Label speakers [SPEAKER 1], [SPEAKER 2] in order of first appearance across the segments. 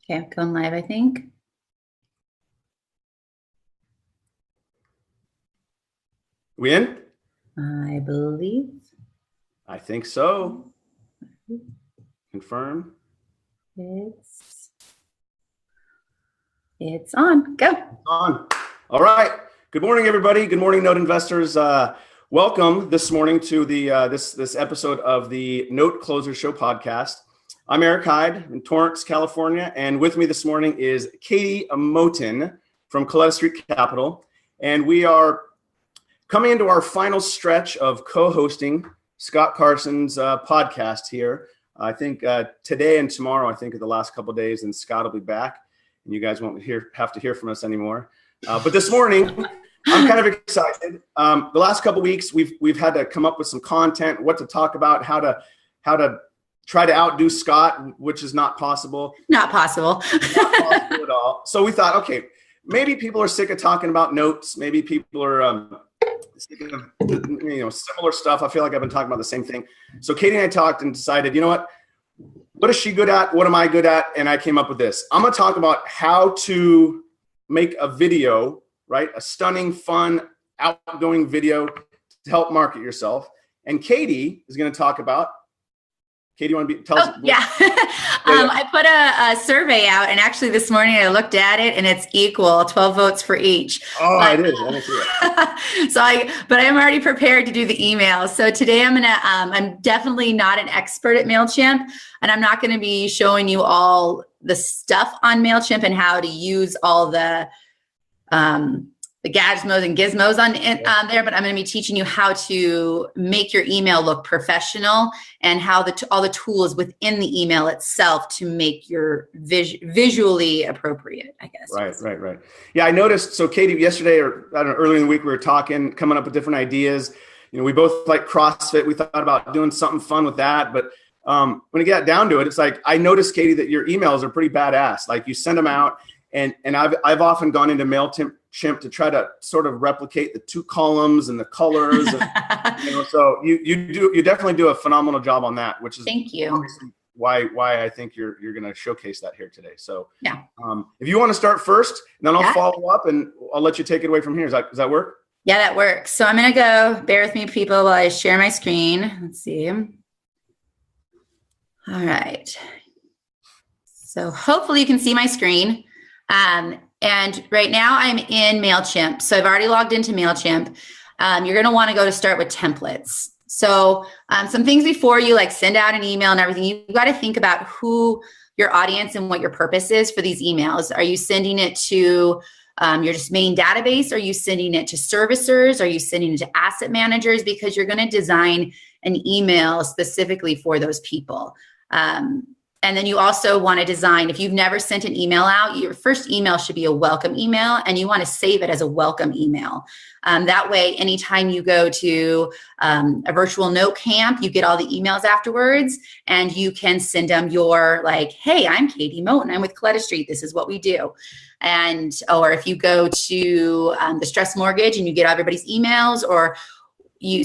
[SPEAKER 1] Okay, I'm going live, I think.
[SPEAKER 2] We in?
[SPEAKER 1] I believe.
[SPEAKER 2] I think so. Confirm.
[SPEAKER 1] It's on. Go.
[SPEAKER 2] It's on. All right. Good morning, everybody. Good morning, Note investors. Welcome this morning to the this episode of the Note Closer Show podcast. I'm Eric Hyde in Torrance, California, and with me this morning is Katie Moton from Coletta Street Capital, and we are coming into our final stretch of co-hosting Scott Carson's podcast here. I think today and tomorrow, I think, are the last couple of days, and Scott will be back, and you guys won't have to hear from us anymore. But this morning, I'm kind of excited. The last couple of weeks, we've had to come up with some content, what to talk about, how to try to outdo Scott, which is not possible.
[SPEAKER 1] Not possible.
[SPEAKER 2] Not possible at all. So we thought, okay, maybe people are sick of talking about notes. Maybe people are sick of similar stuff. I feel like I've been talking about the same thing. So Katie and I talked and decided, you know what is she good at? What am I good at? And I came up with this. I'm going to talk about how to make a video, right? A stunning, fun, outgoing video to help market yourself. And Katie is going to talk about. Katie, you want to tell us?
[SPEAKER 1] Yeah. I put a survey out, and actually this morning I looked at it, and it's equal, 12 votes for each.
[SPEAKER 2] It is. I didn't see it.
[SPEAKER 1] But I'm already prepared to do the email. So today I'm definitely not an expert at MailChimp, and I'm not going to be showing you all the stuff on MailChimp and how to use all the gizmos and gizmos on there, but I'm going to be teaching you how to make your email look professional and how all the tools within the email itself to make your visually appropriate, I guess.
[SPEAKER 2] Right. Yeah, I noticed. So Katie, yesterday, or I don't know, earlier in the week, we were talking, coming up with different ideas. We both like CrossFit. We thought about doing something fun with that, but when it got down to it, it's like I noticed, Katie, that your emails are pretty badass. Like you send them out, and I've often gone into MailChimp to try to sort of replicate the two columns and the colors. And, so you definitely do a phenomenal job on that, which is
[SPEAKER 1] thank you.
[SPEAKER 2] Why I think you're going to showcase that here today. So
[SPEAKER 1] yeah,
[SPEAKER 2] if you want to start first, and then I'll follow up and I'll let you take it away from here. Does that work?
[SPEAKER 1] Yeah, that works. So I'm going to go. Bear with me, people, while I share my screen. Let's see. All right. So hopefully you can see my screen. And right now I'm in MailChimp. So I've already logged into MailChimp. You're going to want to go to start with templates. So some things before you like send out an email and everything, you've got to think about who your audience and what your purpose is for these emails. Are you sending it to your just main database? Are you sending it to servicers? Are you sending it to asset managers? Because you're going to design an email specifically for those people. And then you also want to design, if you've never sent an email out, your first email should be a welcome email, and you want to save it as a welcome email. That way, anytime you go to a virtual note camp, you get all the emails afterwards, and you can send them your like, hey, I'm Katie Moton. I'm with Coletta Street. This is what we do. And, or if you go to the Stress Mortgage and you get everybody's emails, or you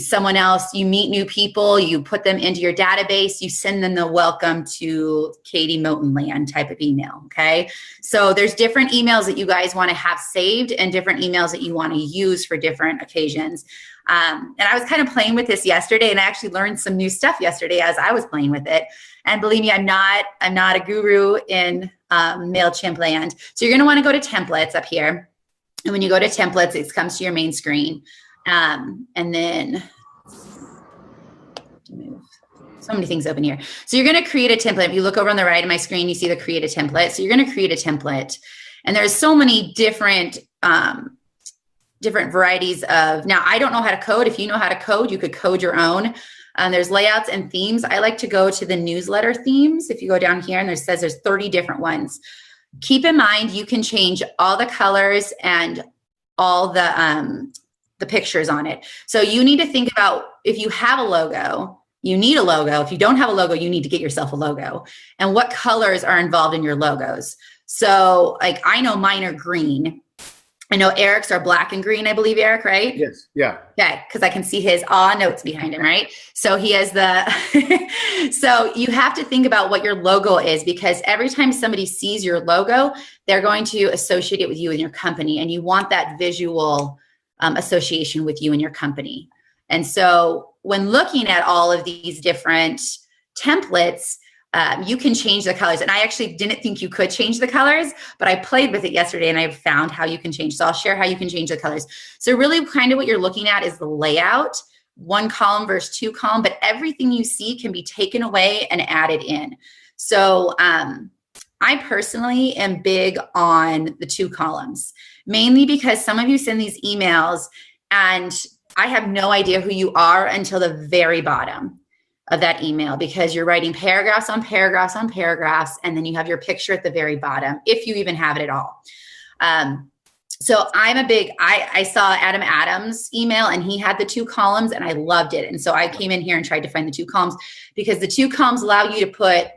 [SPEAKER 1] meet new people, you put them into your database, you send them the welcome to Katie Moton land type of email. Okay. So there's different emails that you guys want to have saved and different emails that you want to use for different occasions. And I was kind of playing with this yesterday, and I actually learned some new stuff yesterday as I was playing with it. And believe me, I'm not a guru in MailChimp land. So you're going to want to go to templates up here. And when you go to templates, it comes to your main screen. And then so many things open here. So you're going to create a template. If you look over on the right of my screen, you see the create a template. So you're going to create a template, and there's so many different varieties of, now I don't know how to code. If you know how to code, you could code your own. There's layouts and themes. I like to go to the newsletter themes. If you go down here and there's 30 different ones. Keep in mind, you can change all the colors and all the pictures on it. So you need to think about, if you have a logo, you need a logo. If you don't have a logo, you need to get yourself a logo. And what colors are involved in your logos? So like, I know mine are green. I know Eric's are black and green, I believe, Eric, right?
[SPEAKER 2] Yes. Yeah.
[SPEAKER 1] Okay, because I can see his notes behind him, right? So he has so you have to think about what your logo is, because every time somebody sees your logo, they're going to associate it with you and your company. And you want that visual association with you and your company. And so when looking at all of these different templates, you can change the colors. And I actually didn't think you could change the colors, but I played with it yesterday and I found how you can change. So I'll share how you can change the colors. So really kind of what you're looking at is the layout, 1 column versus 2 column, but everything you see can be taken away and added in. So I personally am big on the 2 columns, mainly because some of you send these emails and I have no idea who you are until the very bottom of that email, because you're writing paragraphs on paragraphs on paragraphs, and then you have your picture at the very bottom, if you even have it at all. So I'm I saw Adam Adams' email and he had the 2 columns and I loved it. And so I came in here and tried to find the 2 columns, because the 2 columns allow you to put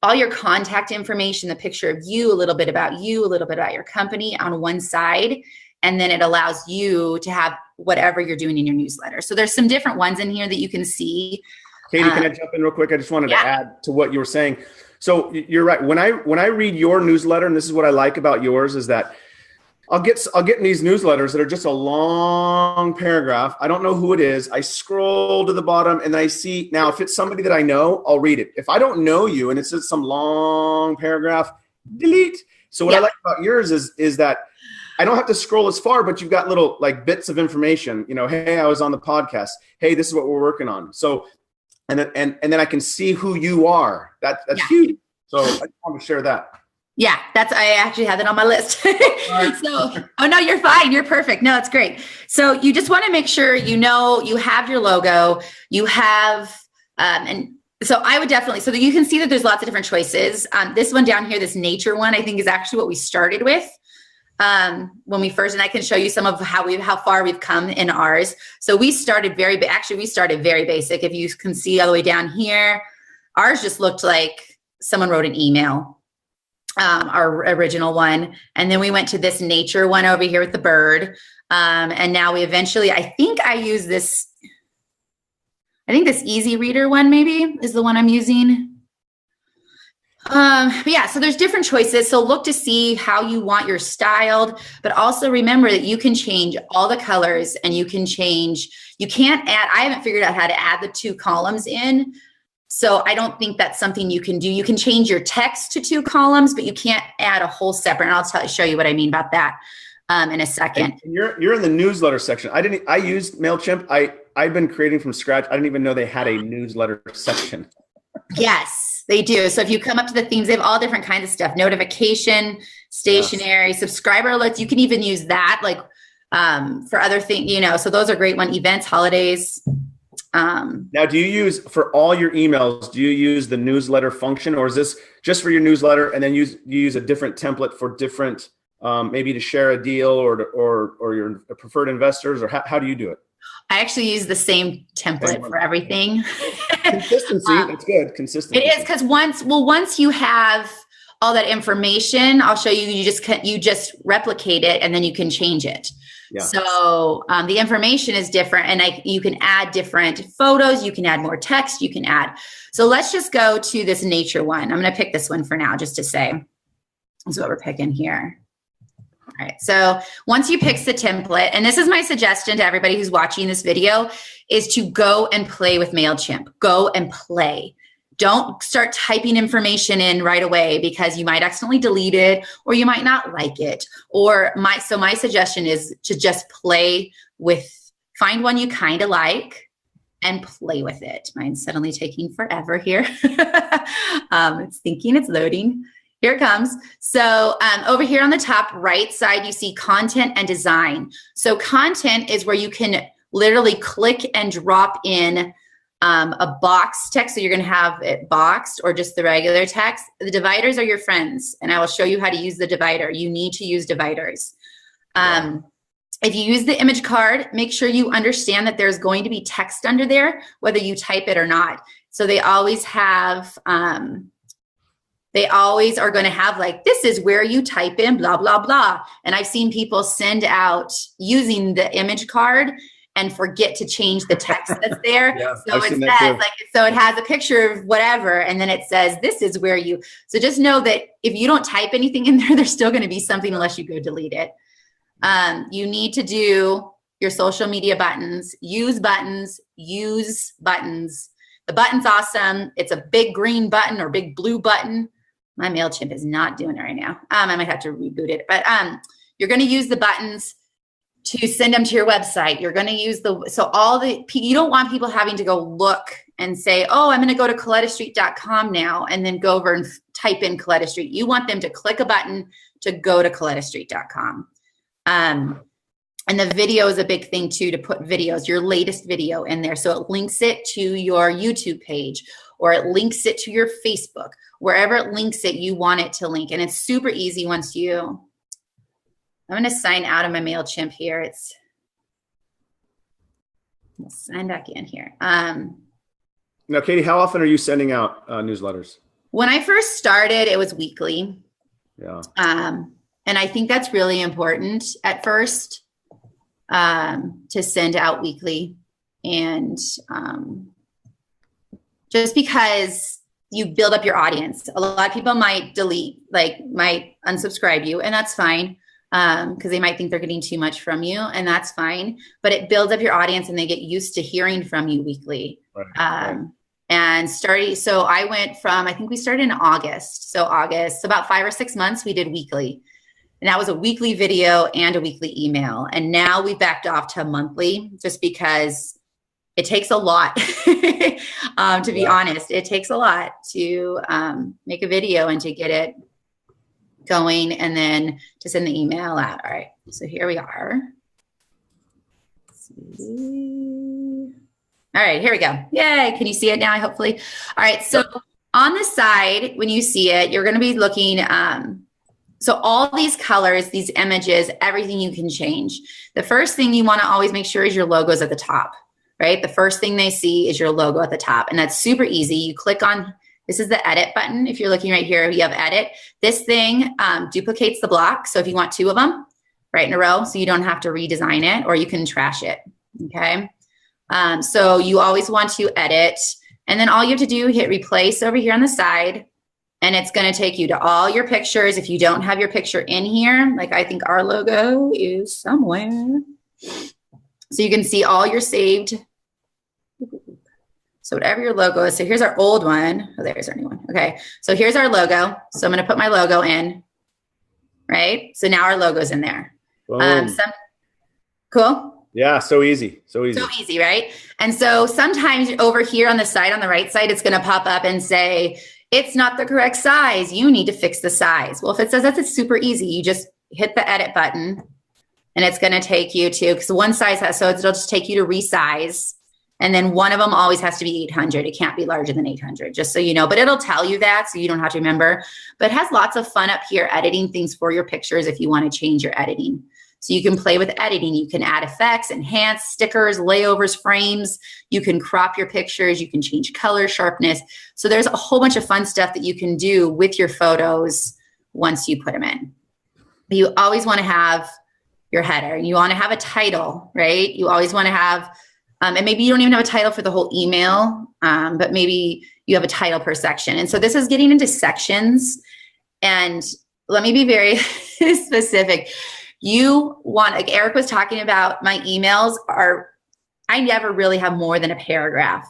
[SPEAKER 1] all your contact information, the picture of you, a little bit about you, a little bit about your company on one side. And then it allows you to have whatever you're doing in your newsletter. So there's some different ones in here that you can see.
[SPEAKER 2] Katie, can I jump in real quick? I just wanted to add to what you were saying. So you're right. When I read your newsletter, and this is what I like about yours, is that I'll get in these newsletters that are just a long paragraph. I don't know who it is. I scroll to the bottom and then I see, now if it's somebody that I know, I'll read it. If I don't know you and it's just some long paragraph, delete. So what I like about yours is that I don't have to scroll as far, but you've got little like bits of information. You know, hey, I was on the podcast. Hey, this is what we're working on. So and then I can see who you are. That's huge. So I just want to share that.
[SPEAKER 1] Yeah, I actually have it on my list. So, oh no, you're fine. You're perfect. No, it's great. So you just want to make sure, you know, you have your logo, you have, and so I would definitely, so that you can see that there's lots of different choices. This one down here, this nature one, I think is actually what we started with. When we first, and I can show you some of how far we've come in ours. So we started very basic. If you can see all the way down here, ours just looked like someone wrote an email, our original one. And then we went to this nature one over here with the bird. And now we eventually, I think this easy reader one maybe is the one I'm using. But yeah, so there's different choices. So look to see how you want your styled, but also remember that you can change all the colors and you can't add, I haven't figured out how to add the 2 columns in. So I don't think that's something you can do. You can change your text to 2 columns, but you can't add a whole separate, and I'll show you what I mean about that in a second.
[SPEAKER 2] And you're in the newsletter section. I used MailChimp. I've been creating from scratch. I didn't even know they had a newsletter section.
[SPEAKER 1] Yes, they do. So if you come up to the themes, they have all different kinds of stuff, notification, stationery, subscriber alerts. You can even use that like for other things, you know, so those are great ones, events, holidays.
[SPEAKER 2] Now, do you use, for all your emails, do you use the newsletter function, or is this just for your newsletter and then you use a different template for different, maybe to share a deal or your preferred investors, or how do you do it?
[SPEAKER 1] I actually use the same template for everything.
[SPEAKER 2] Consistency, that's good. Consistency.
[SPEAKER 1] It is, because once you have all that information, I'll show you. You just replicate it and then you can change it. Yeah. So the information is different, and you can add different photos. You can add more text. You can add. So let's just go to this nature one. I'm going to pick this one for now, just to say this is what we're picking here. All right. So once you pick the template, and this is my suggestion to everybody who's watching this video, is to go and play with MailChimp. Go and play. Don't start typing information in right away, because you might accidentally delete it, or you might not like it. So my suggestion is to just play with, find one you kind of like and play with it. Mine's suddenly taking forever here. It's thinking it's loading. Here it comes. So over here on the top right side, you see content and design. So content is where you can literally click and drop in a box text. So you're going to have it boxed or just the regular text. The dividers are your friends, and I will show you how to use the divider. You need to use dividers. If you use the image card, make sure you understand that there's going to be text under there, whether you type it or not. So they always have they always are going to have like, this is where you type in blah, blah, blah. And I've seen people send out using the image card and forget to change the text that's there.
[SPEAKER 2] Yeah,
[SPEAKER 1] so it says like, so it has a picture of whatever, and then it says, this is where you, so just know that if you don't type anything in there, there's still going to be something unless you go delete it. You need to do your social media buttons, use buttons, use buttons. The button's awesome. It's a big green button or big blue button. My MailChimp is not doing it right now. I might have to reboot it, but you're going to use the buttons to send them to your website. You're going to use you don't want people having to go look and say, oh, I'm going to go to colettastreet.com now, and then go over and type in Coletta Street. You want them to click a button to go to colettastreet.com. And the video is a big thing too, to put videos, your latest video in there. So it links it to your YouTube page, or it links it to your Facebook, wherever it links it, you want it to link. And it's super easy once I'm going to sign out of my MailChimp here. We'll sign back in here.
[SPEAKER 2] Now, Katie, how often are you sending out newsletters?
[SPEAKER 1] When I first started, it was weekly.
[SPEAKER 2] Yeah.
[SPEAKER 1] And I think that's really important at first, to send out weekly. And just because you build up your audience. A lot of people might might unsubscribe you, and that's fine. Because they might think they're getting too much from you, and that's fine. But it builds up your audience, and they get used to hearing from you weekly. Right. And so I went from, I think we started in August. So about 5 or 6 months, we did weekly. And that was a weekly video and a weekly email. And now we backed off to monthly, just because it takes a lot. To be honest, it takes a lot to make a video and to get it going, and then to send the email out. All right, so here we are. Let's see. All right, here we go. Yay, can you see it now, hopefully? All right, so on the side, when you see it, you're gonna be looking, so all these colors, these images, everything you can change. The first thing you wanna always make sure is your logo's at the top, right? The first thing they see is your logo at the top, and that's super easy. You click on, this is the edit button. If you're looking right here, you have edit. This thing duplicates the block. So if you want 2 of them right in a row, so you don't have to redesign it, or you can trash it, okay? So you always want to edit. And then all you have to do, hit replace over here on the side, and it's gonna take you to all your pictures. If you don't have your picture in here, like I think our logo is somewhere. So you can see all your saved. So whatever your logo is. So here's our old one. Oh, there's our new one. Okay. So here's our logo. So I'm going to put my logo in, right? So now our logo's in there. Cool.
[SPEAKER 2] Yeah. So easy. So easy,
[SPEAKER 1] right? And so sometimes over here on the side, on the right side, it's going to pop up and say, it's not the correct size. You need to fix the size. Well, if it says that, it's super easy. You just hit the edit button, and it's going to take you to, because one size has, so it'll just take you to resize. And then one of them always has to be 800. It can't be larger than 800, just so you know. But it'll tell you that, so you don't have to remember. But it has lots of fun up here editing things for your pictures if you want to change your editing. So you can play with editing. You can add effects, enhance, stickers, layovers, frames. You can crop your pictures. You can change color, sharpness. So there's a whole bunch of fun stuff that you can do with your photos once you put them in. But you always want to have your header, and you want to have a title, right? You always want to have... and maybe you don't even have a title for the whole email, but maybe you have a title per section. And so this is getting into sections. And let me be very specific. You want, like Eric was talking about, my emails I never really have more than a paragraph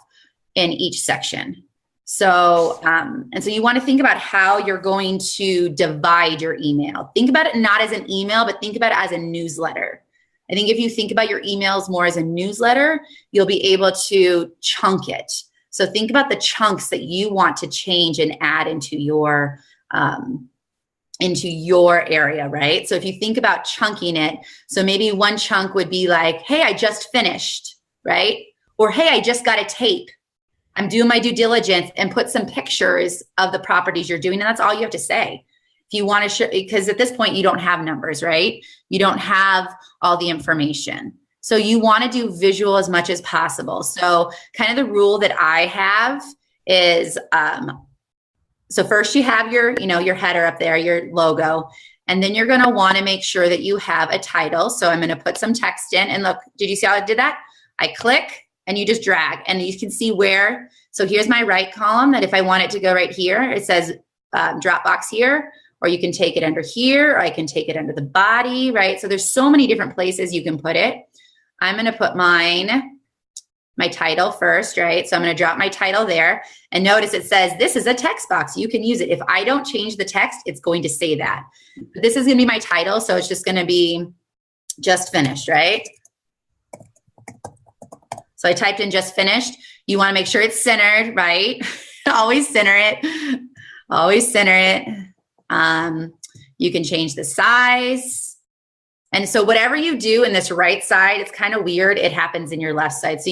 [SPEAKER 1] in each section. So, and so you want to think about how you're going to divide your email. Think about it not as an email, but think about it as a newsletter. I think if you think about your emails more as a newsletter, you'll be able to chunk it. So think about the chunks that you want to change and add into your area, right? So if you think about chunking it, so maybe one chunk would be like, hey, I just finished, right? Or, hey, I just got a tape. I'm doing my due diligence, and put some pictures of the properties you're doing. And that's all you have to say. If you want to show, because at this point you don't have numbers, right? You don't have all the information. So you want to do visual as much as possible. So kind of the rule that I have is So first you have your header up there, your logo, and then you're going to want to make sure that you have a title. So I'm going to put some text in, and look, did you see how I did that? I click and you just drag, and you can see where. So here's my right column that if I want it to go right here, it says Dropbox here, or you can take it under here, or I can take it under the body, right? So there's so many different places you can put it. I'm going to put my title first, right? So I'm going to drop my title there, and notice it says this is a text box. You can use it. If I don't change the text, it's going to say that. But this is going to be my title, so it's just going to be just finished, right? So I typed in just finished. You want to make sure it's centered, right? Always center it. Always center it. You can change the size. And so whatever you do in this right side, it's kind of weird. It happens in your left side. So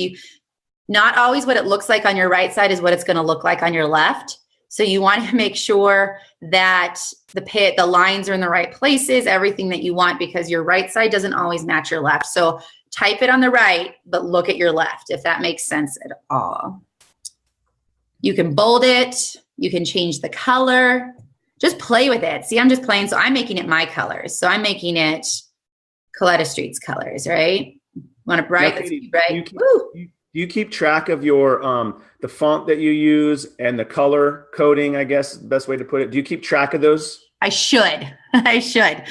[SPEAKER 1] not always what it looks like on your right side is what it's going to look like on your left. So you want to make sure that the lines are in the right places, everything that you want, because your right side doesn't always match your left. So type it on the right, but look at your left, if that makes sense at all. You can bold it. You can change the color. Just play with it. See, I'm just playing. So I'm making it my colors. So I'm making it Coletta Street's colors, right? Want it bright? Let's keep bright.
[SPEAKER 2] Do you keep track of your the font that you use and the color coding, I guess, best way to put it? Do you keep track of those?
[SPEAKER 1] I should. I should.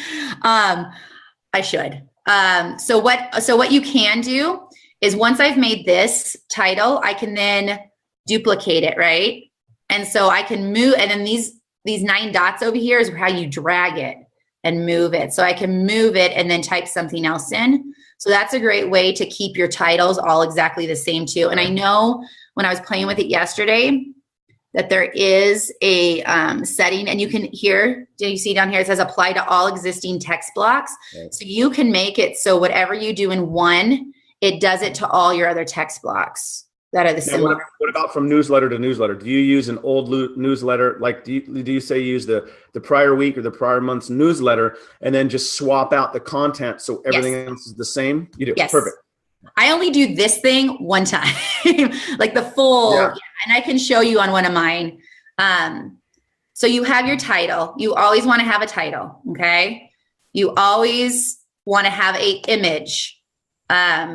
[SPEAKER 1] So what you can do is once I've made this title, I can then duplicate it, right? And so I can move, and then these 9 dots over here is how you drag it and move it. So I can move it and then type something else in. So that's a great way to keep your titles all exactly the same too. And I know when I was playing with it yesterday that there is a setting, and you can hear, do you see down here, it says apply to all existing text blocks. Right. So you can make it so whatever you do in one, it does it to all your other text blocks that are the similar.
[SPEAKER 2] What about from newsletter to newsletter? Do you use an old newsletter? Like, do you say use the prior week or the prior month's newsletter and then just swap out the content so everything else is the same? You do.
[SPEAKER 1] Yes.
[SPEAKER 2] Perfect.
[SPEAKER 1] I only do this thing one time, like the full, and I can show you on one of mine. So you have your title. You always want to have a title. Okay. You always want to have an image.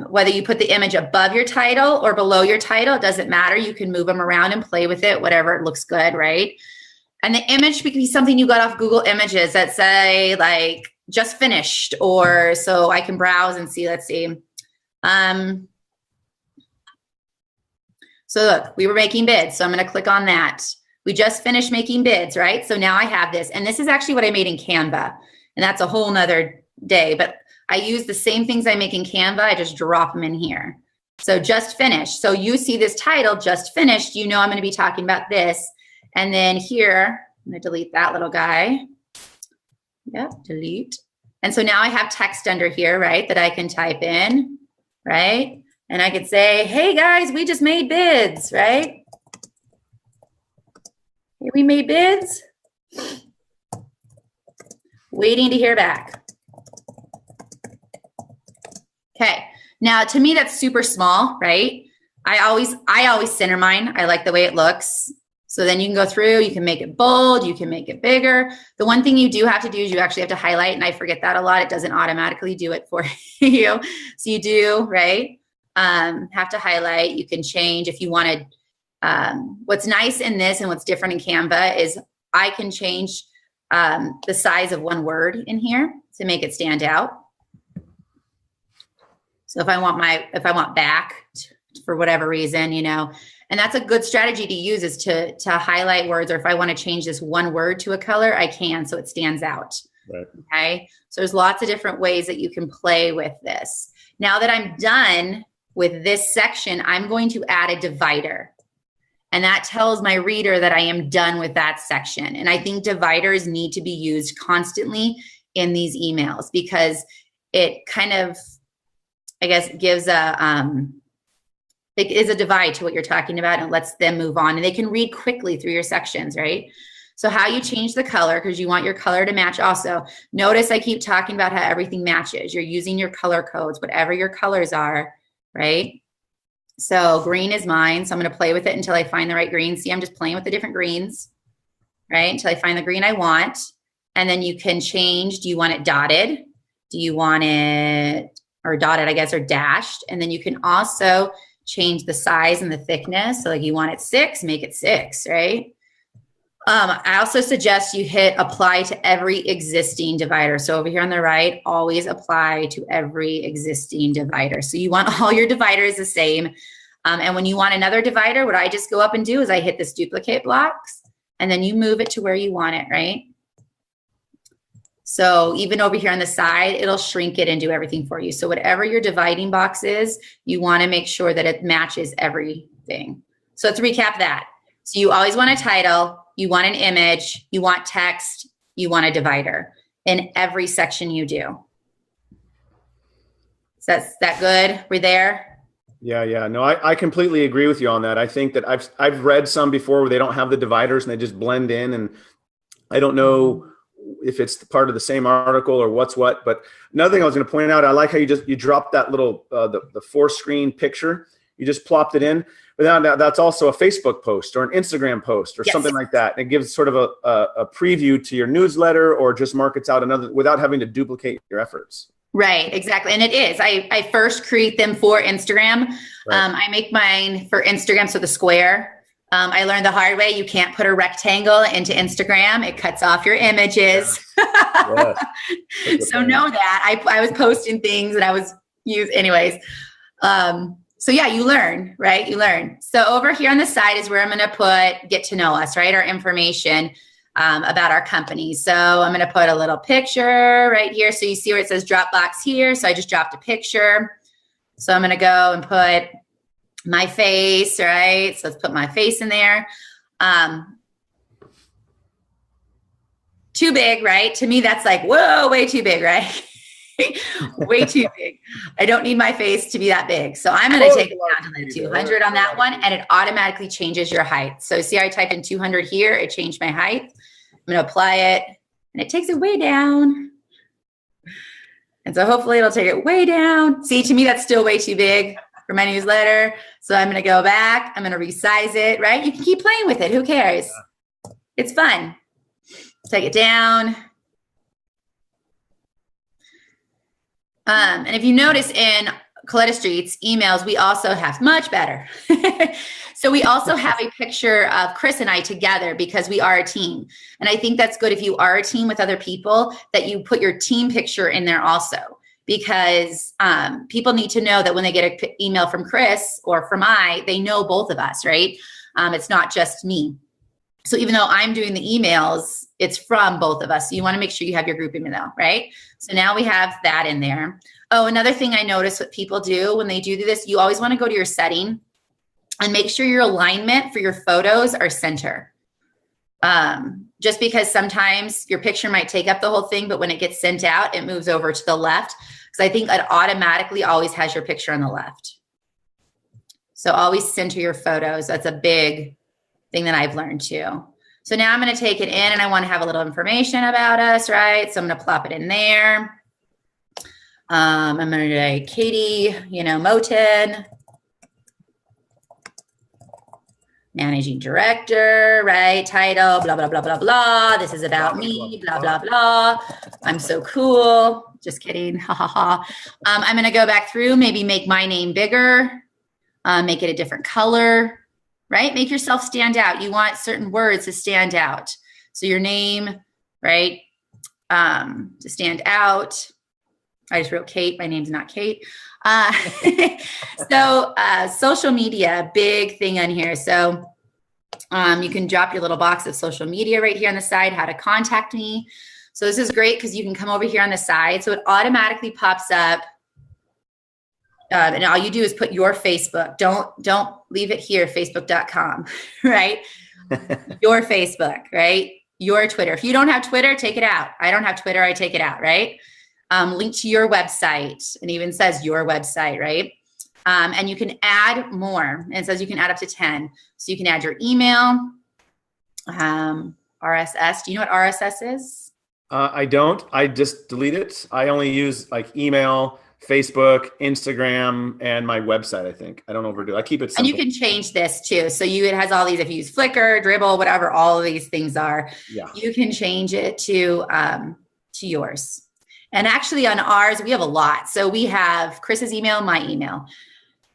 [SPEAKER 1] Whether you put the image above your title or below your title, it doesn't matter. You can move them around and play with it, whatever it looks good, right? And the image could be something you got off Google Images that say like just finished, or so I can browse and see, let's see. So look, we were making bids. So I'm going to click on that. We just finished making bids, right? So now I have this, and this is actually what I made in Canva, and that's a whole nother day, but I use the same things I make in Canva. I just drop them in here. So just finished. So you see this title, just finished. You know I'm going to be talking about this. And then here, I'm going to delete that little guy. Yep, delete. And so now I have text under here, right, that I can type in, right? And I could say, hey, guys, we just made bids, right? Hey, we made bids. Waiting to hear back. Okay, now to me that's super small, right? I always center mine. I like the way it looks. So then you can go through, you can make it bold, you can make it bigger. The one thing you do have to do is you actually have to highlight, and I forget that a lot. It doesn't automatically do it for you. So you do, right? Have to highlight. You can change if you wanted. What's nice in this and what's different in Canva is I can change the size of one word in here to make it stand out. So if I want back for whatever reason, you know, and that's a good strategy to use is to highlight words, or if I want to change this one word to a color, I can, so it stands out. Right. Okay. So there's lots of different ways that you can play with this. Now that I'm done with this section, I'm going to add a divider. And that tells my reader that I am done with that section. And I think dividers need to be used constantly in these emails because it kind of, I guess, gives it is a divide to what you're talking about, and lets them move on, and they can read quickly through your sections, right? So how you change the color, because you want your color to match also. Notice I keep talking about how everything matches. You're using your color codes, whatever your colors are, right? So green is mine, so I'm going to play with it until I find the right green. See, I'm just playing with the different greens. right? Until I find the green I want. And then you can change, do you want it dotted? Do you want it, or dotted, I guess, or dashed? And then you can also change the size and the thickness. So like you want it 6, make it 6, right? I also suggest you hit apply to every existing divider. So over here on the right, always apply to every existing divider. So you want all your dividers the same. And when you want another divider, what I just go up and do is I hit this duplicate blocks, and then you move it to where you want it, right? So even over here on the side, it'll shrink it and do everything for you. So whatever your dividing box is, you want to make sure that it matches everything. So let's recap that. So you always want a title, you want an image, you want text, you want a divider in every section you do. So that's that good? We're there?
[SPEAKER 2] Yeah. No, I completely agree with you on that. I think that I've read some before where they don't have the dividers and they just blend in, and I don't know if it's part of the same article or what's what. But another thing I was going to point out, I like how you dropped that little the 4-screen picture. You just plopped it in. But now that's also a Facebook post or an Instagram post or something like that. It gives sort of a preview to your newsletter, or just markets out another without having to duplicate your efforts.
[SPEAKER 1] Right, exactly. And it is. I first create them for Instagram. Right. I make mine for Instagram, so the square. I learned the hard way. You can't put a rectangle into Instagram. It cuts off your images. Yes. So know that. I was posting things and I was anyways. So yeah, you learn, right? You learn. So over here on the side is where I'm going to put get to know us, right? Our information about our company. So I'm going to put a little picture right here. So you see where it says Dropbox here. So I just dropped a picture. So I'm going to go and put my face, right? So let's put my face in there. Too big, right? To me, that's like, whoa, way too big, right? Way too big. I don't need my face to be that big. So I'm going to take it down to the 200 on that one, and it automatically changes your height. So see how I typed in 200 here? It changed my height. I'm going to apply it, and it takes it way down. And so hopefully it'll take it way down. See, to me, that's still way too big for my newsletter. So I'm going to go back. I'm going to resize it, right? You can keep playing with it. Who cares? It's fun. Take it down. And if you notice in Coletta Street's emails, we also have much better. So we also have a picture of Chris and I together because we are a team. And I think that's good if you are a team with other people, that you put your team picture in there also, because people need to know that when they get an email from Chris or from they know both of us, right? It's not just me. So even though I'm doing the emails, it's from both of us. So you want to make sure you have your group email, right? So now we have that in there. Oh, another thing I notice what people do when they do this, you always want to go to your setting and make sure your alignment for your photos are center. Just because sometimes your picture might take up the whole thing, but when it gets sent out, it moves over to the left. Because I think it automatically always has your picture on the left. So always center your photos. That's a big thing that I've learned too. So now I'm going to take it in, and I want to have a little information about us, right? So I'm going to plop it in there. I'm going to say Katie, Moton, managing director, right? Title, blah, blah, blah, blah, blah. This is about me, blah, blah, blah. I'm so cool. Just kidding. Ha, ha, ha. I'm going to go back through, maybe make my name bigger, make it a different color, right? Make yourself stand out. You want certain words to stand out. So your name, right? To stand out. I just wrote Kate. My name's not Kate. So social media, big thing on here. So you can drop your little box of social media right here on the side, how to contact me. So this is great because you can come over here on the side. So it automatically pops up. And all you do is put your Facebook. Don't leave it here, facebook.com, right? Your Facebook, right? Your Twitter. If you don't have Twitter, take it out. I don't have Twitter. I take it out, right? Link to your website. It even says your website, right? And you can add more. And it says you can add up to 10. So you can add your email, RSS. Do you know what RSS is?
[SPEAKER 2] I don't. I just delete it. I only use like email, Facebook, Instagram, and my website, I think. I don't overdo it. I keep it simple.
[SPEAKER 1] And you can change this too. So it has all these, if you use Flickr, Dribble, whatever, all of these things are, you can change it to yours. And actually on ours, we have a lot. So we have Chris's email, my email.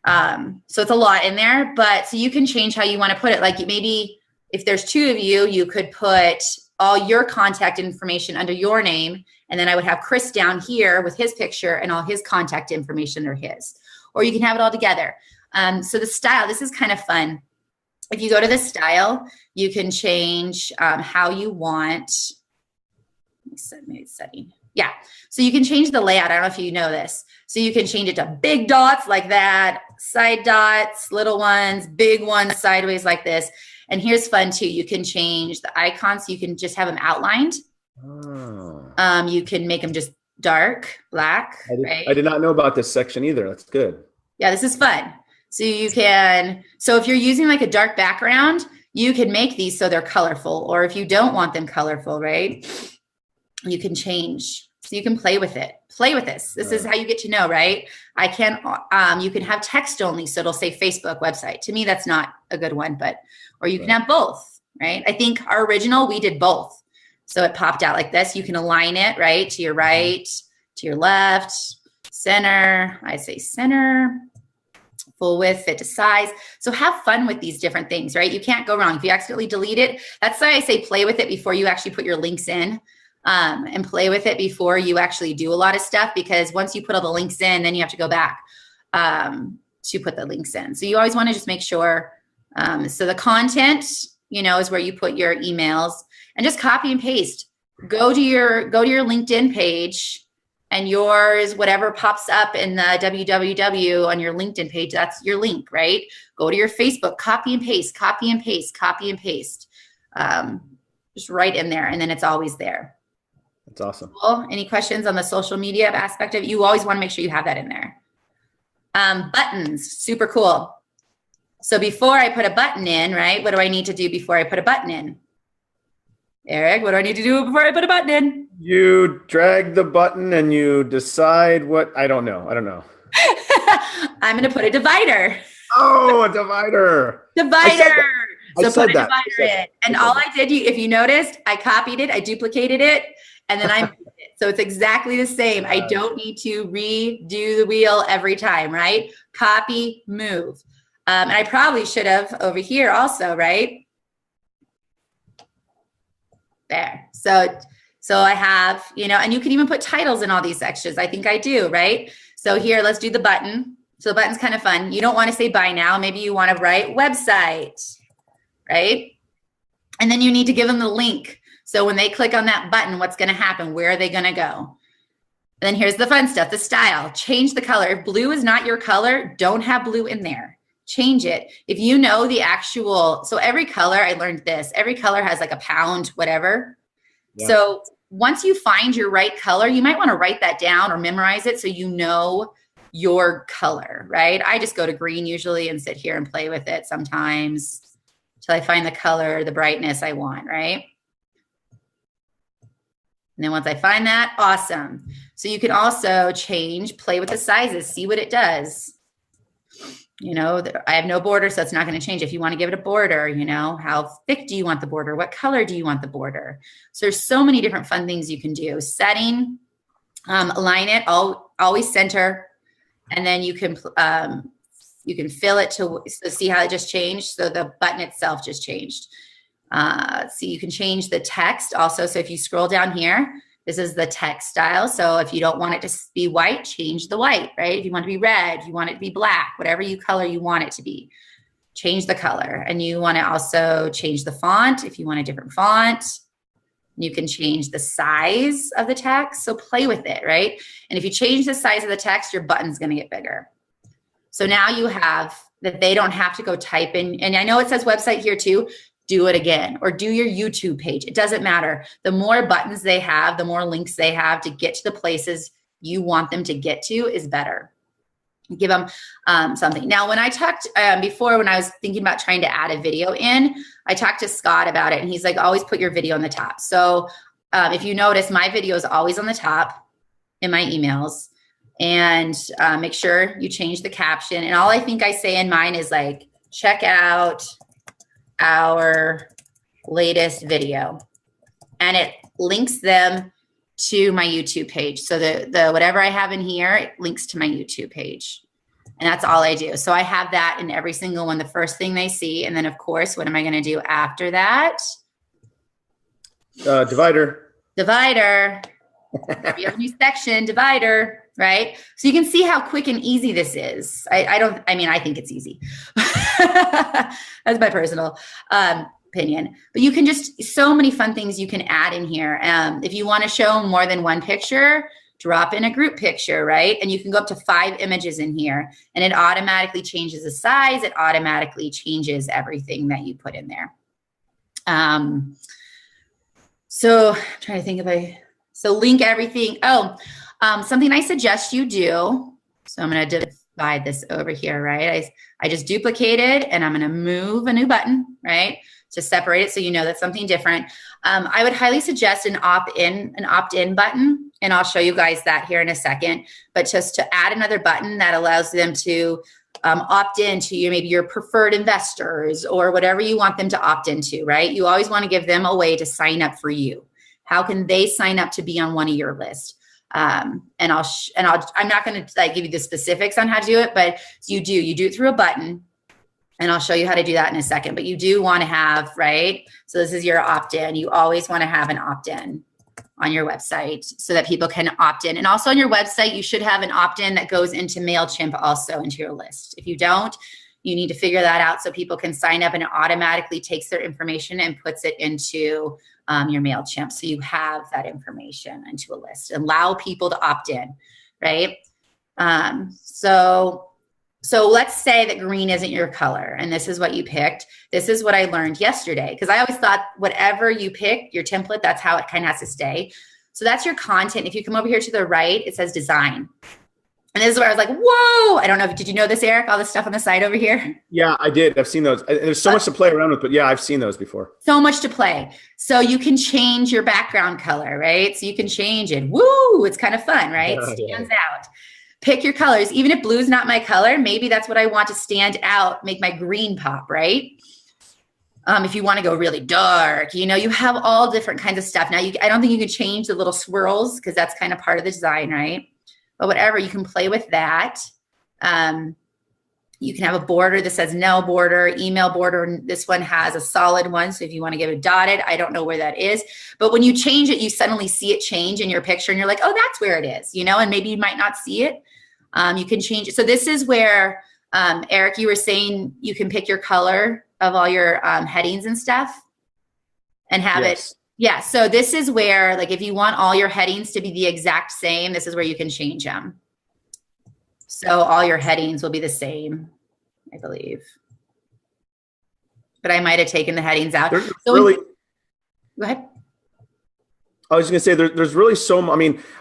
[SPEAKER 1] So it's a lot in there, but so you can change how you want to put it. Like maybe if there's two of you, you could put all your contact information under your name. And then I would have Chris down here with his picture and all his contact information are his, or you can have it all together. So the style, this is kind of fun. If you go to the style, you can change how you want. Maybe setting. Yeah. So you can change the layout. I don't know if you know this. So you can change it to big dots like that, side dots, little ones, big ones, sideways like this. And here's fun too. You can change the icons. So you can just have them outlined. Oh. You can make them just dark, black.
[SPEAKER 2] I did not know about this section either. That's good.
[SPEAKER 1] Yeah, this is fun. So you can, so if you're using like a dark background, you can make these so they're colorful. Or if you don't want them colorful, right? You can change. So you can play with it. Play with this. This is how you get to know, right? You can have text only. So it'll say Facebook website. To me, that's not a good one, or you can have both, right? I think our original, we did both. So it popped out like this. You can align it, right? To your right, to your left, center. I say center, full width, fit to size. So have fun with these different things, right? You can't go wrong. If you accidentally delete it, that's why I say play with it before you actually put your links in. And play with it before you actually do a lot of stuff, because once you put all the links in, then you have to go back to put the links in. So you always want to just make sure. So the content, is where you put your emails, and just copy and paste. Go to your LinkedIn page, and yours, whatever pops up in the www on your LinkedIn page, that's your link, right? Go to your Facebook, copy and paste, copy and paste, copy and paste. Just right in there, and then it's always there.
[SPEAKER 2] That's awesome.
[SPEAKER 1] Cool. Any questions on the social media aspect of it? You always want to make sure you have that in there. Buttons, super cool. So before I put a button in, right? What do I need to do before I put a button in? Eric, what do I need to do before I put a button in?
[SPEAKER 2] You drag the button and you decide what, I don't know.
[SPEAKER 1] I'm going to put a divider.
[SPEAKER 2] Oh, a divider.
[SPEAKER 1] Divider. So put a divider in. And all I did, if you noticed, I copied it, I duplicated it, and then I moved it. So it's exactly the same. I don't need to redo the wheel every time, right? Copy, move. And I probably should have over here also, right? There. So I have, and you can even put titles in all these sections. I think I do, right? So here, let's do the button. So the button's kind of fun. You don't want to say buy now. Maybe you want to write website, right? And then you need to give them the link. So when they click on that button, what's going to happen? Where are they going to go? Then here's the fun stuff, the style. Change the color. If blue is not your color, don't have blue in there. Change it. If you know the actual, so every color, I learned this, every color has like a pound, whatever. Yeah. So once you find your right color, you might want to write that down or memorize it so you know your color, right? I just go to green usually and sit here and play with it sometimes till I find the color, the brightness I want, right? And then once I find that, awesome. So you can also play with the sizes, see what it does. I have no border, so it's not going to change. If you want to give it a border, how thick do you want the border? What color do you want the border? So there's so many different fun things you can do. Setting, align it, always center. And then you can fill it so see how it just changed. So the button itself just changed. So you can change the text also. So if you scroll down here, this is the text style. So if you don't want it to be white, change the white, right? If you want it to be red, if you want it to be black, whatever color you want it to be, change the color. And you want to also change the font. If you want a different font, you can change the size of the text. So play with it, right? And if you change the size of the text, your button's going to get bigger. So now you have that they don't have to go type in. And I know it says website here too. Do it again, or do your YouTube page. It doesn't matter. The more buttons they have, the more links they have to get to the places you want them to get to is better. Give them something. Now, when I talked before, when I was thinking about trying to add a video in, I talked to Scott about it, and he's like, always put your video on the top. So if you notice, my video is always on the top in my emails. and make sure you change the caption. And all I think I say in mine is like, check out our latest video. And it links them to my YouTube page. So the whatever I have in here, it links to my YouTube page. And that's all I do. So I have that in every single one, the first thing they see. And then, of course, what am I going to do after that?
[SPEAKER 2] Divider.
[SPEAKER 1] You have a new section, divider, right? So you can see how quick and easy this is. I think it's easy. That's my personal opinion. But you can so many fun things you can add in here. If you want to show more than one picture, drop in a group picture, right? And you can go up to 5 images in here, and it automatically changes the size. It automatically changes everything that you put in there. So I'm trying to think so link everything. Something I suggest you do. So I'm going to divide this over here, right? I just duplicated, and I'm going to move a new button, right? To separate it so you know that's something different. I would highly suggest an opt-in button, and I'll show you guys that here in a second. But just to add another button that allows them to opt in to maybe your preferred investors or whatever you want them to opt into, right? You always want to give them a way to sign up for you. How can they sign up to be on one of your lists? I'm not going to give you the specifics on how to do it, but you do it through a button. And I'll show you how to do that in a second. But you do want to have, right? So this is your opt-in. You always want to have an opt-in on your website so that people can opt in. And also on your website, you should have an opt-in that goes into MailChimp also into your list. If you don't, you need to figure that out so people can sign up, and it automatically takes their information and puts it into your MailChimp. So you have that information into a list. Allow people to opt in, right? So let's say that green isn't your color, and this is what you picked. This is what I learned yesterday, because I always thought whatever you pick, your template, that's how it kind of has to stay. So that's your content. If you come over here to the right, it says design. And this is where I was like, whoa, I don't know. Did you know this, Eric? All this stuff on the side over here?
[SPEAKER 2] Yeah, I did. I've seen those. There's so much to play around with, but yeah, I've seen those before.
[SPEAKER 1] So much to play. So you can change your background color, right? So you can change it. Woo, it's kind of fun, right? It stands out. Pick your colors. Even if blue is not my color, maybe that's what I want to stand out, make my green pop, right? If you want to go really dark, you have all different kinds of stuff. Now, I don't think you can change the little swirls because that's kind of part of the design, right? But whatever, you can play with that. You can have a border that says no border, email border. This one has a solid one. So if you want to give it dotted, I don't know where that is. But when you change it, you suddenly see it change in your picture and you're like, oh, that's where it is, and maybe you might not see it. You can change it. So this is where, Eric, you were saying you can pick your color of all your headings and stuff and have it. Yeah. So this is where, if you want all your headings to be the exact same, this is where you can change them. So all your headings will be the same, I believe. But I might have taken the headings out. Go ahead.
[SPEAKER 2] I was going to say there's really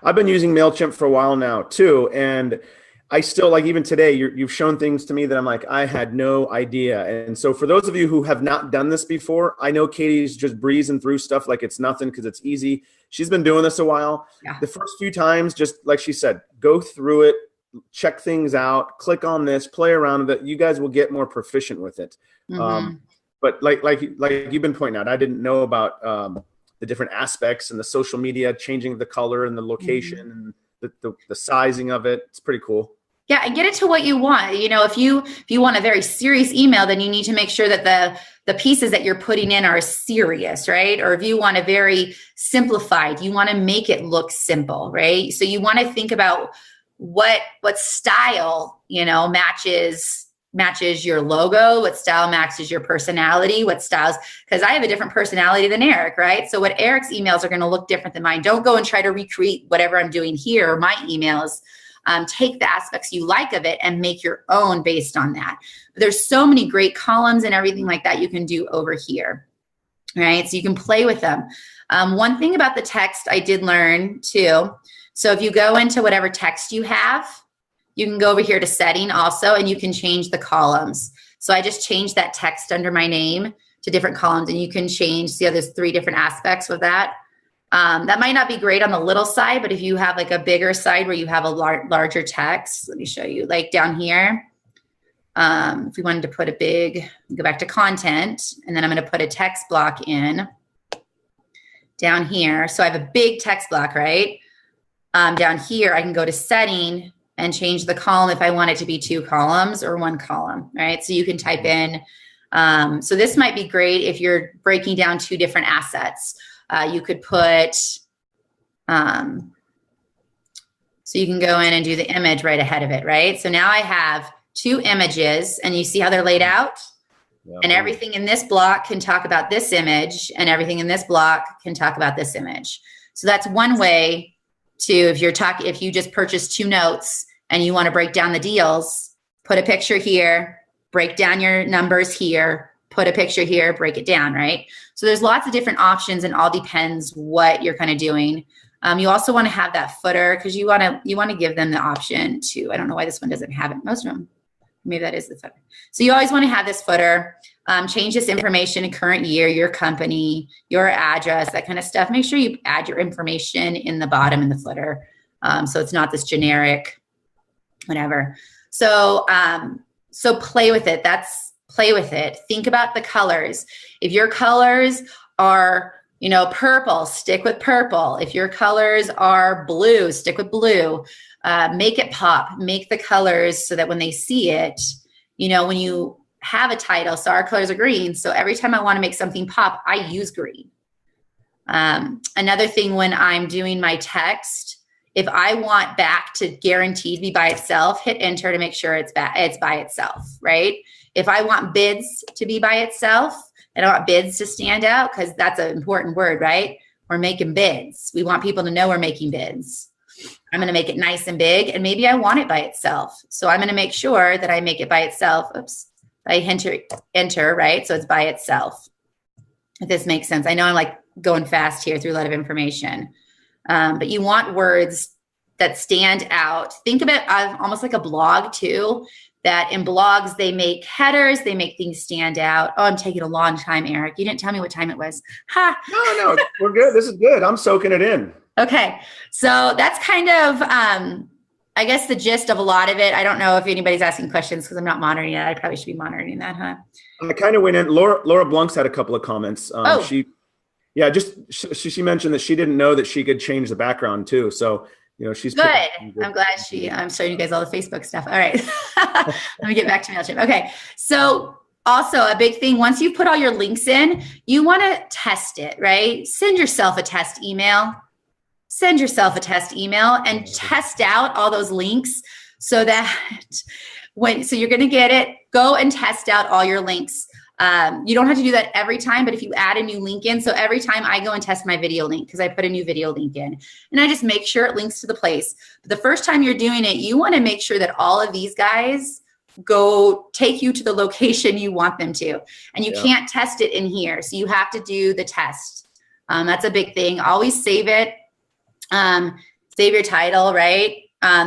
[SPEAKER 2] I've been using MailChimp for a while now too. And I still, even today, you've shown things to me that I'm like, I had no idea. And so for those of you who have not done this before, I know Katie's just breezing through stuff like it's nothing because it's easy. She's been doing this a while. Yeah. The first few times, just like she said, go through it, check things out, click on this, play around with it. You guys will get more proficient with it. Mm-hmm. But like you've been pointing out, I didn't know about the different aspects and the social media, changing the color and the location and the sizing of it. It's pretty cool.
[SPEAKER 1] Yeah, and get it to what you want. If you want a very serious email, then you need to make sure that the pieces that you're putting in are serious, right? Or if you want a very simplified, you want to make it look simple, right? So you want to think about what style, matches your logo, what style matches your personality, what styles, because I have a different personality than Eric, right? So what Eric's emails are going to look different than mine. Don't go and try to recreate whatever I'm doing here, my emails. Take the aspects you like of it and make your own based on that. But there's so many great columns and everything like that you can do over here, right? So you can play with them. One thing about the text I did learn too. So if you go into whatever text you have, you can go over here to setting also, and you can change the columns. So I just changed that text under my name to different columns, and you can change, see how there's 3 different aspects of that. That might not be great on the little side, but if you have like a bigger side where you have a larger text, let me show you, like down here. If we wanted to put go back to content, and then I'm going to put a text block in down here. So I have a big text block, right? Down here, I can go to setting and change the column if I want it to be 2 columns or 1 column, right? So you can type in, so this might be great if you're breaking down 2 different assets. You could put, so you can go in and do the image right ahead of it, right? So now I have 2 images, and you see how they're laid out? Yeah. And everything in this block can talk about this image, and everything in this block can talk about this image. So that's one way to, if you just purchased 2 notes and you want to break down the deals, put a picture here, break down your numbers here, put a picture here, break it down, right? So there's lots of different options, and all depends what you're kind of doing. You also want to have that footer, because you want to give them the option to, I don't know why this one doesn't have it. Most of them, maybe that is the footer. So you always want to have this footer, change this information in current year, your company, your address, that kind of stuff. Make sure you add your information in the bottom in the footer. So it's not this generic, whatever. So play with it. Play with it. Think about the colors. If your colors are, purple, stick with purple. If your colors are blue, stick with blue. Make it pop. Make the colors so that when they see it, when you have a title, so our colors are green. So every time I want to make something pop, I use green. Another thing, when I'm doing my text, if I want back to guaranteed be by itself, hit enter to make sure it's by itself, right? If I want bids to be by itself, I don't want bids to stand out, because that's an important word, right? We're making bids. We want people to know we're making bids. I'm going to make it nice and big, and maybe I want it by itself. So I'm going to make sure that I make it by itself. Oops. I enter, right? So it's by itself. If this makes sense. I know I'm like going fast here through a lot of information. But you want words that stand out. Think of it almost like a blog too, that in blogs, they make headers, they make things stand out. Oh, I'm taking a long time, Eric. You didn't tell me what time it was. Ha!
[SPEAKER 2] No, we're good. This is good. I'm soaking it in.
[SPEAKER 1] Okay. So that's kind of, I guess, the gist of a lot of it. I don't know if anybody's asking questions because I'm not monitoring it. I probably should be monitoring that, huh?
[SPEAKER 2] I kind of went in. Laura Blunk's had a couple of comments. She mentioned that she didn't know that she could change the background too. So, she's
[SPEAKER 1] good. I'm glad I'm showing you guys all the Facebook stuff. All right. Let me get back to MailChimp. Okay. So also a big thing, once you put all your links in, you want to test it, right? Send yourself a test email and test out all those links so that so you're going to get it, go and test out all your links. You don't have to do that every time, but if you add a new link in, so every time I go and test my video link, because I put a new video link in, and I just make sure it links to the place. But the first time you're doing it, you want to make sure that all of these guys go take you to the location you want them to. And you can't test it in here. So you have to do the test. That's a big thing. Always save it. Save your title, right?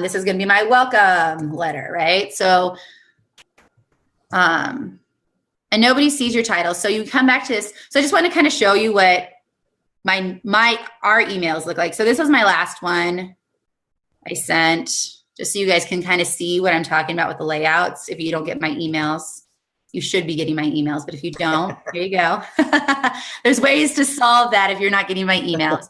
[SPEAKER 1] This is going to be my welcome letter, right? So, and nobody sees your title. So you come back to this. So I just want to kind of show you what our emails look like. So this was my last one I sent, just so you guys can kind of see what I'm talking about with the layouts. If you don't get my emails, you should be getting my emails, but if you don't, here you go. There's ways to solve that if you're not getting my emails.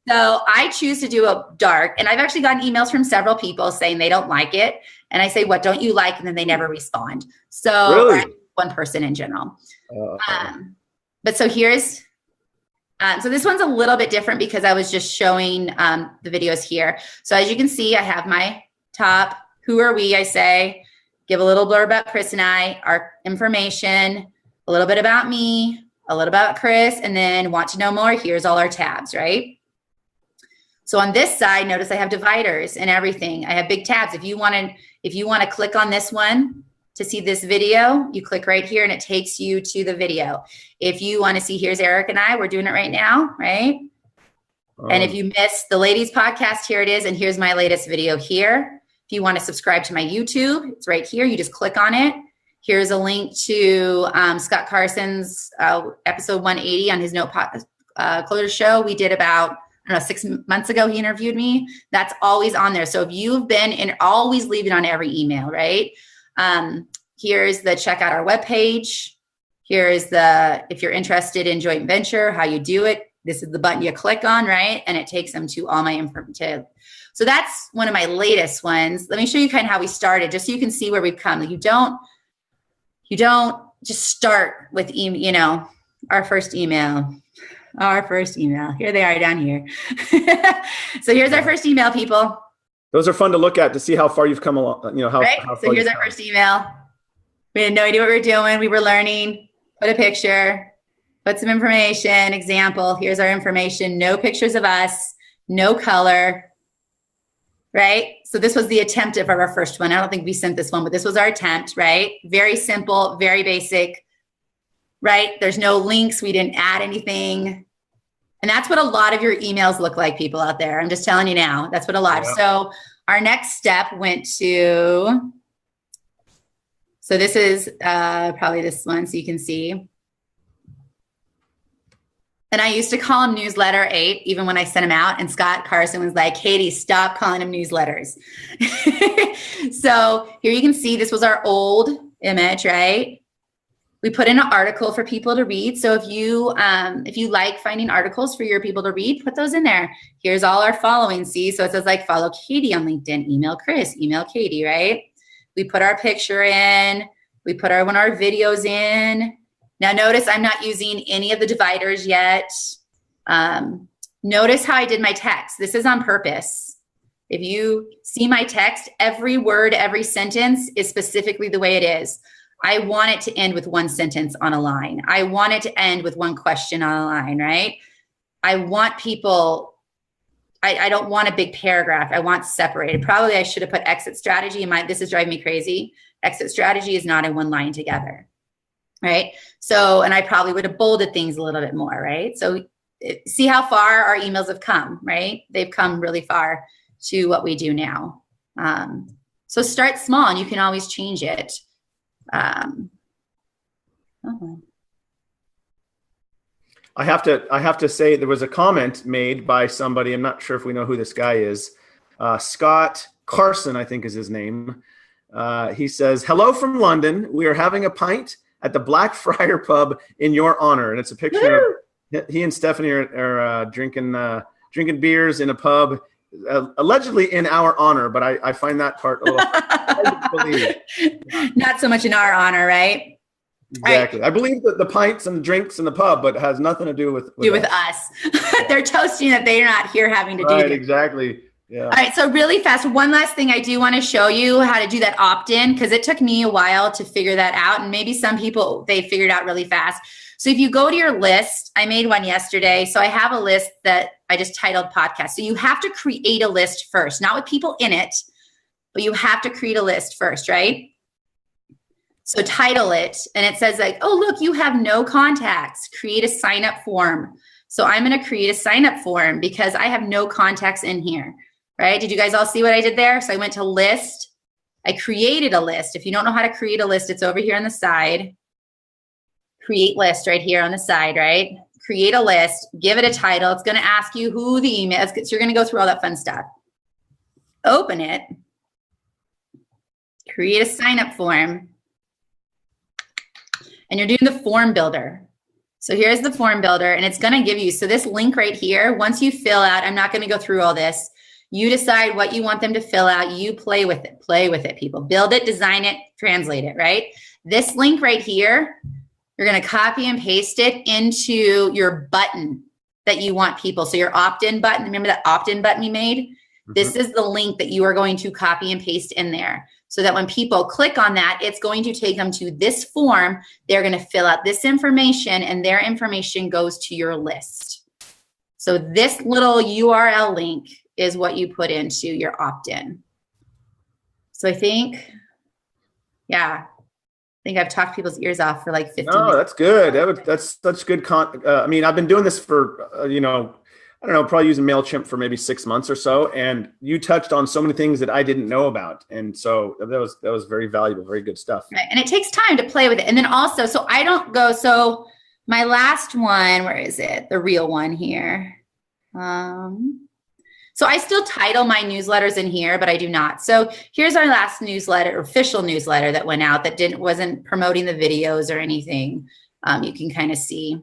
[SPEAKER 1] So I choose to do a dark, and I've actually gotten emails from several people saying they don't like it. And I say, what don't you like? And then they never respond. So
[SPEAKER 2] really?
[SPEAKER 1] One person in general. But so here's, so this one's a little bit different because I was just showing the videos here. So as you can see, I have my top, who are we, I say, give a little blurb about Chris and I, our information, a little bit about me, a little about Chris, and then want to know more, here's all our tabs, right? So on this side, notice I have dividers and everything. I have big tabs. If you want to click on this one to see this video, you click right here and it takes you to the video. If you want to see, here's Eric and I, we're doing it right now, right? And if you missed the ladies podcast, here it is. And here's my latest video here. If you want to subscribe to my YouTube, it's right here. You just click on it. Here's a link to Scott Carson's episode 180 on his Note Closer show. We did about don't know, 6 months ago, he interviewed me. That's always on there. So if you've been in, always leave it on every email, right? Here's the check out our webpage. Here's the, if you're interested in joint venture, how you do it. This is the button you click on, right? And it takes them to all my information. So that's one of my latest ones. Let me show you kind of how we started, just so you can see where we've come. Like you don't just start with our first email. Here they are down here. So here's our first email, people.
[SPEAKER 2] Those are fun to look at to see how far you've come along.
[SPEAKER 1] Right? So here's our first email. We had no idea what we were doing. We were learning. Put a picture, put some information, example. Here's our information. No pictures of us, no color, right? So this was the attempt of our first one. I don't think we sent this one, but this was our attempt, right? Very simple, very basic, right? There's no links. We didn't add anything. And that's what a lot of your emails look like, people out there. I'm just telling you now. That's what a lot. Yeah. So our next step went to... So this is probably this one, so you can see. And I used to call them newsletter 8, even when I sent them out. And Scott Carson was like, Katie, stop calling them newsletters. So here you can see this was our old image, right? We put in an article for people to read. So if you like finding articles for your people to read, put those in there. Here's all our following. See, so it says like follow Katie on LinkedIn, email Chris, email Katie, right? We put our picture in. We put one of our videos in. Now notice I'm not using any of the dividers yet. Notice how I did my text. This is on purpose. If you see my text, every word, every sentence is specifically the way it is. I want it to end with one sentence on a line. I want it to end with one question on a line, right? I want people... I don't want a big paragraph. I want separated. Probably I should have put exit strategy in my, this is driving me crazy. Exit strategy is not in one line together, right? So, and I probably would have bolded things a little bit more, right? So see how far our emails have come, right? They've come really far to what we do now. So start small and you can always change it.
[SPEAKER 2] I have to say there was a comment made by somebody. I'm not sure if we know who this guy is. Scott Carson, I think is his name. He says, "Hello from London. We are having a pint at the Blackfriar Pub in your honor." And it's a picture of he and Stephanie are drinking beers in a pub, allegedly in our honor. But I find that part a little hard to believe.
[SPEAKER 1] Not so much in our honor, right?
[SPEAKER 2] Exactly. Right. I believe that the pints and the drinks in the pub, but it has nothing to do with
[SPEAKER 1] us. They're toasting that they're not here having to do
[SPEAKER 2] right, exactly. Yeah. All
[SPEAKER 1] right. So really fast, one last thing I do want to show you how to do that opt-in, because it took me a while to figure that out. And maybe some people, they figured out really fast. So if you go to your list, I made one yesterday. So I have a list that I just titled podcast. So you have to create a list first, not with people in it, but you have to create a list first, right? So title it, and it says like, oh, look, you have no contacts. Create a sign up form. So I'm going to create a sign up form because I have no contacts in here, right? Did you guys all see what I did there? So I went to list. I created a list. If you don't know how to create a list, it's over here on the side. Create list right here on the side, right? Create a list, give it a title. It's going to ask you who the email is. So you're going to go through all that fun stuff. Open it. Create a sign up form. And you're doing the form builder. So here's the form builder, and it's going to give you, so this link right here, once you fill out, I'm not going to go through all this. You decide what you want them to fill out. You play with it, people. Build it, design it, translate it, right? This link right here, you're going to copy and paste it into your button that you want people. So your opt-in button, remember that opt-in button you made? Mm-hmm. This is the link that you are going to copy and paste in there. So that when people click on that, it's going to take them to this form. They're going to fill out this information, and their information goes to your list. So this little URL link is what you put into your opt-in. So I think, I've talked people's ears off for like 15 minutes.
[SPEAKER 2] No, that's good. That's such good. I mean, I've been doing this for, I don't know, probably using MailChimp for maybe 6 months or so. And you touched on so many things that I didn't know about. And so that was very valuable, very good stuff.
[SPEAKER 1] Right. And it takes time to play with it. And then also, so my last one, where is it? The real one here. So I still title my newsletters in here, but I do not. So here's our last newsletter, official newsletter that went out that wasn't promoting the videos or anything. You can kind of see.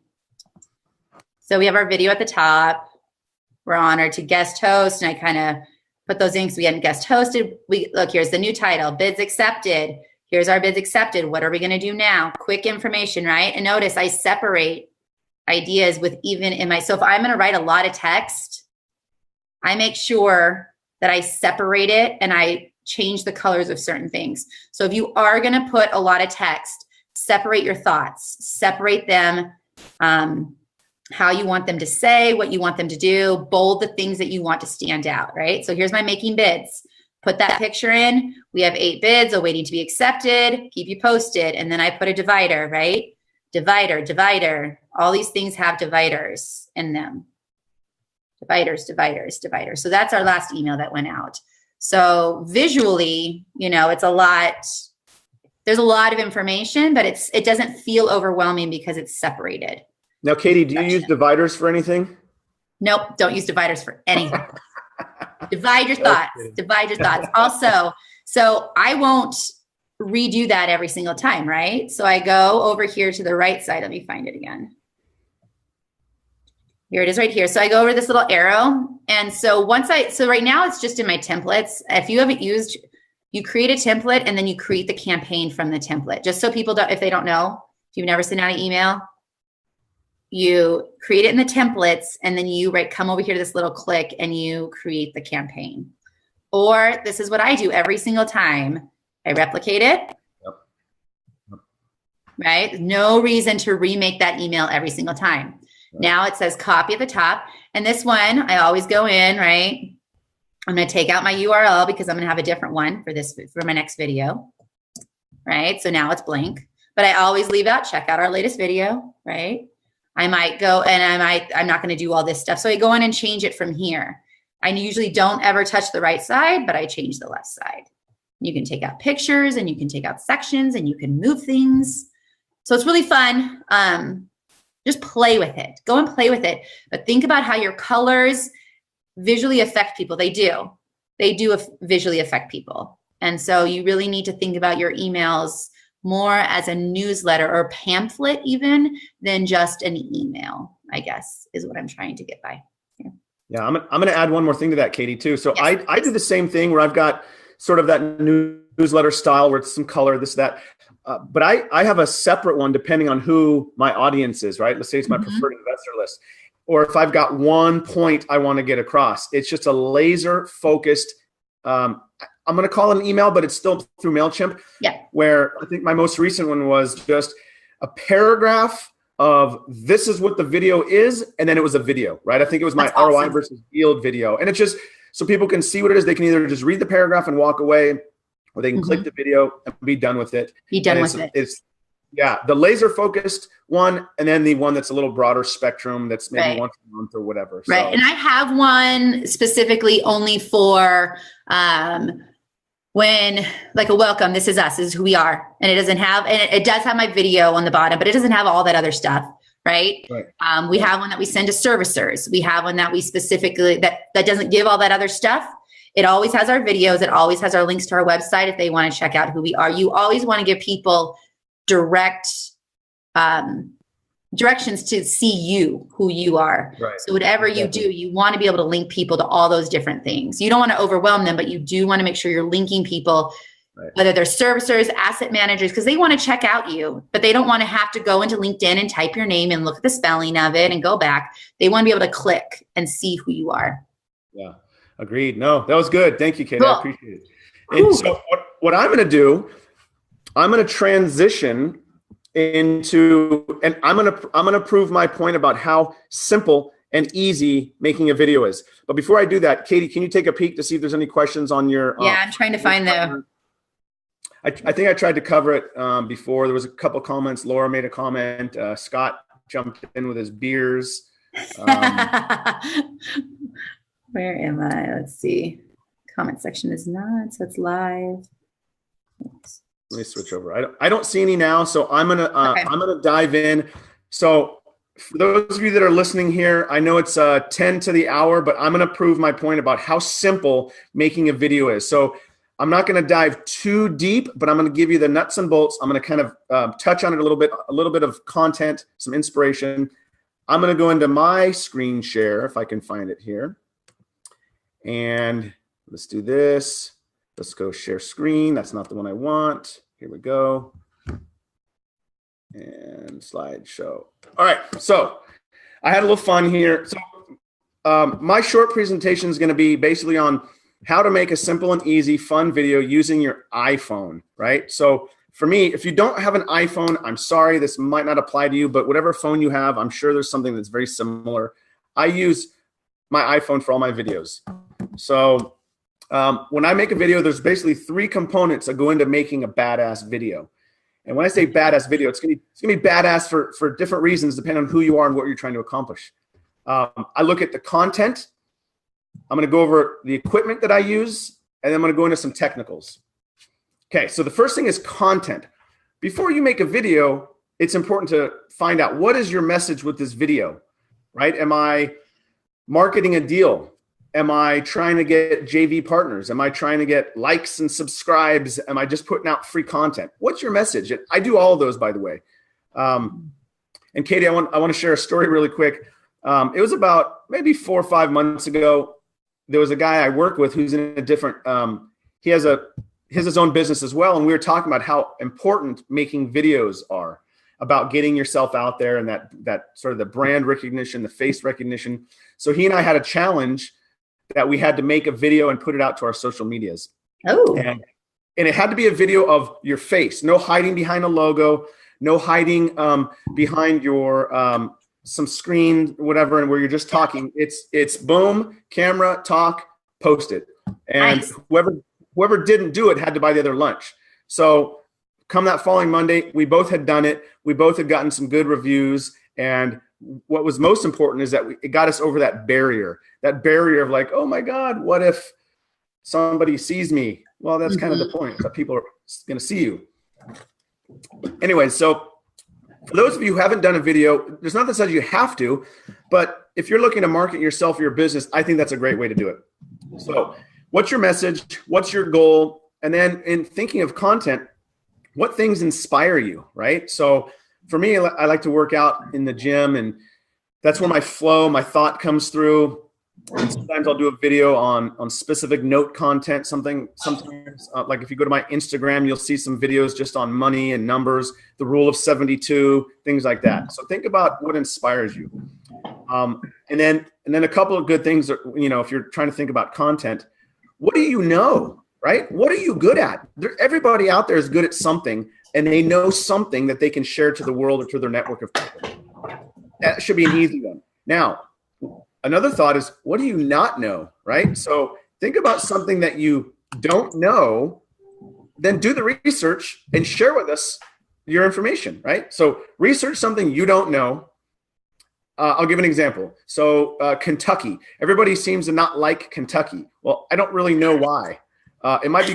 [SPEAKER 1] So we have our video at the top. We're honored to guest host, and I kind of put those in because we hadn't guest hosted. Look, here's the new title, bids accepted. Here's our bids accepted. What are we going to do now? Quick information, right? And notice I separate ideas with even in my, so if I'm going to write a lot of text, I make sure that I separate it and I change the colors of certain things. So if you are going to put a lot of text, separate your thoughts, separate them, how you want them to say, what you want them to do, bold the things that you want to stand out, right? So here's my making bids. Put that picture in. We have 8 bids awaiting to be accepted. Keep you posted. And then I put a divider, right? Divider. All these things have dividers in them. Dividers. So that's our last email that went out. So visually, it's a lot. There's a lot of information, but it doesn't feel overwhelming because it's separated.
[SPEAKER 2] Now, Katie, do you use dividers for anything?
[SPEAKER 1] Nope, don't use dividers for anything. Divide your thoughts. Also, so I won't redo that every single time, right? So I go over here to the right side. Let me find it again. Here it is right here. So I go over this little arrow. And so so right now it's just in my templates. If you haven't used, you create a template and then you create the campaign from the template. Just so people don't, if they don't know, if you've never sent out an email, you create it in the templates and then you come over here to this little click and you create the campaign. Or this is what I do every single time. I replicate it. Yep. Right? No reason to remake that email every single time. Right. Now it says copy at the top. And this one, I always go in, right? I'm going to take out my URL because I'm going to have a different one for my next video. Right? So now it's blank. But I always leave out, check out our latest video, right? I might go and I'm not going to do all this stuff. So I go in and change it from here. I usually don't ever touch the right side, but I change the left side. You can take out pictures and you can take out sections and you can move things. So it's really fun. Just play with it. Go and play with it. But think about how your colors visually affect people. They do visually affect people. And so you really need to think about your emails more as a newsletter or pamphlet even than just an email, I guess, is what I'm trying to get by here.
[SPEAKER 2] Yeah, I'm going to add one more thing to that, Katie, too. So yes, I do the same thing where I've got sort of that newsletter style where it's some color, this, that. But I have a separate one depending on who my audience is, right? Let's say it's my preferred investor list. Or if I've got one point I want to get across, it's just a laser focused, I'm going to call it an email, but it's still through MailChimp.
[SPEAKER 1] Yeah.
[SPEAKER 2] Where I think my most recent one was just a paragraph of this is what the video is. And then it was a video, right? I think it was my ROI versus yield video. And it's just so people can see what it is. They can either just read the paragraph and walk away, or they can click the video and be done with it. It's the laser focused one. And then the one that's a little broader spectrum that's maybe once a month or whatever.
[SPEAKER 1] Right. So. And I have one specifically only for, when like a welcome, this is us, this is who we are. And it does have my video on the bottom, but it doesn't have all that other stuff. Right. We have one that we send to servicers. We have one that we specifically, that doesn't give all that other stuff. It always has our videos. It always has our links to our website if they want to check out who we are. You always want to give people directions to see who you are. Right. So whatever you do, you want to be able to link people to all those different things. You don't want to overwhelm them, but you do want to make sure you're linking people, whether they're servicers, asset managers, because they want to check out you, but they don't want to have to go into LinkedIn and type your name and look at the spelling of it and go back. They want to be able to click and see who you are.
[SPEAKER 2] Yeah, agreed. No, that was good. Thank you, Kate. Cool. I appreciate it. And so what I'm going to do, I'm going to transition into, and I'm gonna prove my point about how simple and easy making a video is. But before I do that, Katie, can you take a peek to see if there's any questions on your?
[SPEAKER 1] I'm trying to find them.
[SPEAKER 2] I think I tried to cover it before. There was a couple comments. Laura made a comment. Scott jumped in with his beers.
[SPEAKER 1] Where am I? Let's see. Comment section is not, so it's live. Oops.
[SPEAKER 2] Let me switch over. I don't see any now, so I'm gonna dive in. So For those of you that are listening here, I know it's 10 to the hour, but I'm going to prove my point about how simple making a video is. So I'm not going to dive too deep, but I'm going to give you the nuts and bolts. I'm going to kind of touch on it a little bit of content, some inspiration. I'm going to go into my screen share if I can find it here. And let's do this. Let's go share screen. That's not the one I want. Here we go. And slideshow. All right, so I had a little fun here. So my short presentation is going to be basically on how to make a simple and easy fun video using your iPhone, right? So for me, if you don't have an iPhone, I'm sorry, this might not apply to you, but whatever phone you have, I'm sure there's something that's very similar. I use my iPhone for all my videos. So when I make a video, there's basically 3 components that go into making a badass video. And when I say badass video, it's gonna be badass for different reasons, depending on who you are and what you're trying to accomplish. I look at the content. I'm gonna go over the equipment that I use, and then I'm gonna go into some technicals. Okay, so the first thing is content. Before you make a video, it's important to find out what is your message with this video, right? Am I marketing a deal? Am I trying to get JV partners? Am I trying to get likes and subscribes? Am I just putting out free content? What's your message? And I do all of those, by the way. And Katie, I want to share a story really quick. It was about maybe 4 or 5 months ago. There was a guy I work with who's in a different, he has his own business as well. And we were talking about how important making videos are, about getting yourself out there and that sort of the brand recognition, the face recognition. So he and I had a challenge that we had to make a video and put it out to our social medias.
[SPEAKER 1] Oh.
[SPEAKER 2] And it had to be a video of your face, no hiding behind a logo, no hiding behind your some screen, whatever, and where you're just talking. It's boom, camera, talk, post it. And nice. whoever didn't do it had to buy the other lunch. So come that following Monday, we both had done it. We both had gotten some good reviews. And what was most important is that it got us over that barrier of like, oh my God, what if somebody sees me? Well, that's kind of the point, that people are going to see you. Anyway, so for those of you who haven't done a video, there's nothing that says you have to, but if you're looking to market yourself or your business, I think that's a great way to do it. So what's your message? What's your goal? And then in thinking of content, what things inspire you, right? So for me, I like to work out in the gym, and that's where my flow, my thought comes through. And sometimes I'll do a video on specific note content, sometimes like if you go to my Instagram, you'll see some videos just on money and numbers, the rule of 72, things like that. So think about what inspires you. And then a couple of good things that, if you're trying to think about content, what do you know, right? What are you good at? Everybody out there is good at something, and they know something that they can share to the world or to their network of people. That should be an easy one. Now, another thought is, what do you not know, right? So think about something that you don't know, then do the research and share with us your information, right? So research something you don't know. I'll give an example. So Kentucky, everybody seems to not like Kentucky. Well, I don't really know why. It might be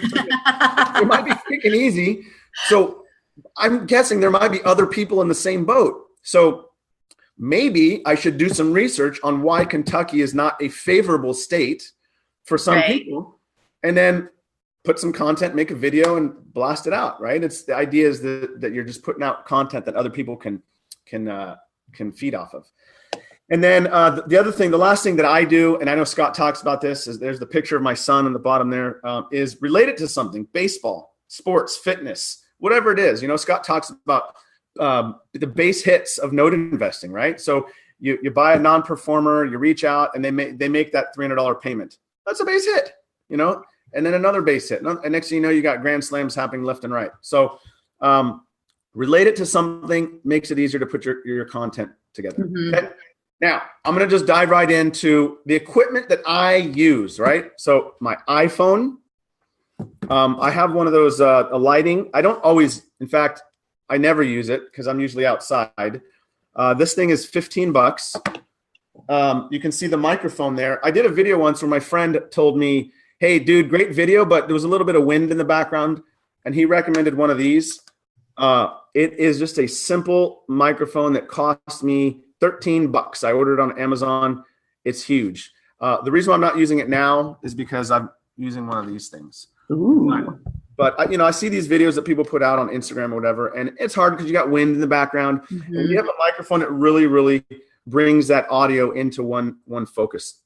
[SPEAKER 2] quick and easy. So I'm guessing there might be other people in the same boat. So maybe I should do some research on why Kentucky is not a favorable state for some people, and then put some content, make a video, and blast it out, right? It's the idea is that you're just putting out content that other people can feed off of. And then the other thing, the last thing that I do, and I know Scott talks about this, is there's the picture of my son on the bottom there, is related to something: baseball, sports, fitness, whatever it is. Scott talks about the base hits of note investing, right? So you buy a non-performer, you reach out, and they make that $300 payment. That's a base hit, and then another base hit. And next thing you know, you got grand slams happening left and right. So relate it to something makes it easier to put your content together. Okay? Now, I'm going to just dive right into the equipment that I use, right? So my iPhone, I have one of those lighting. I don't always, in fact, I never use it because I'm usually outside. This thing is $15. You can see the microphone there. I did a video once where my friend told me, hey, dude, great video, but there was a little bit of wind in the background, and he recommended one of these. It is just a simple microphone that cost me $13. I ordered it on Amazon. It's huge. The reason why I'm not using it now is because I'm using one of these things.
[SPEAKER 1] Ooh.
[SPEAKER 2] But I see these videos that people put out on Instagram or whatever, and it's hard because you got wind in the background. And when you have a microphone, it really, really brings that audio into one focus.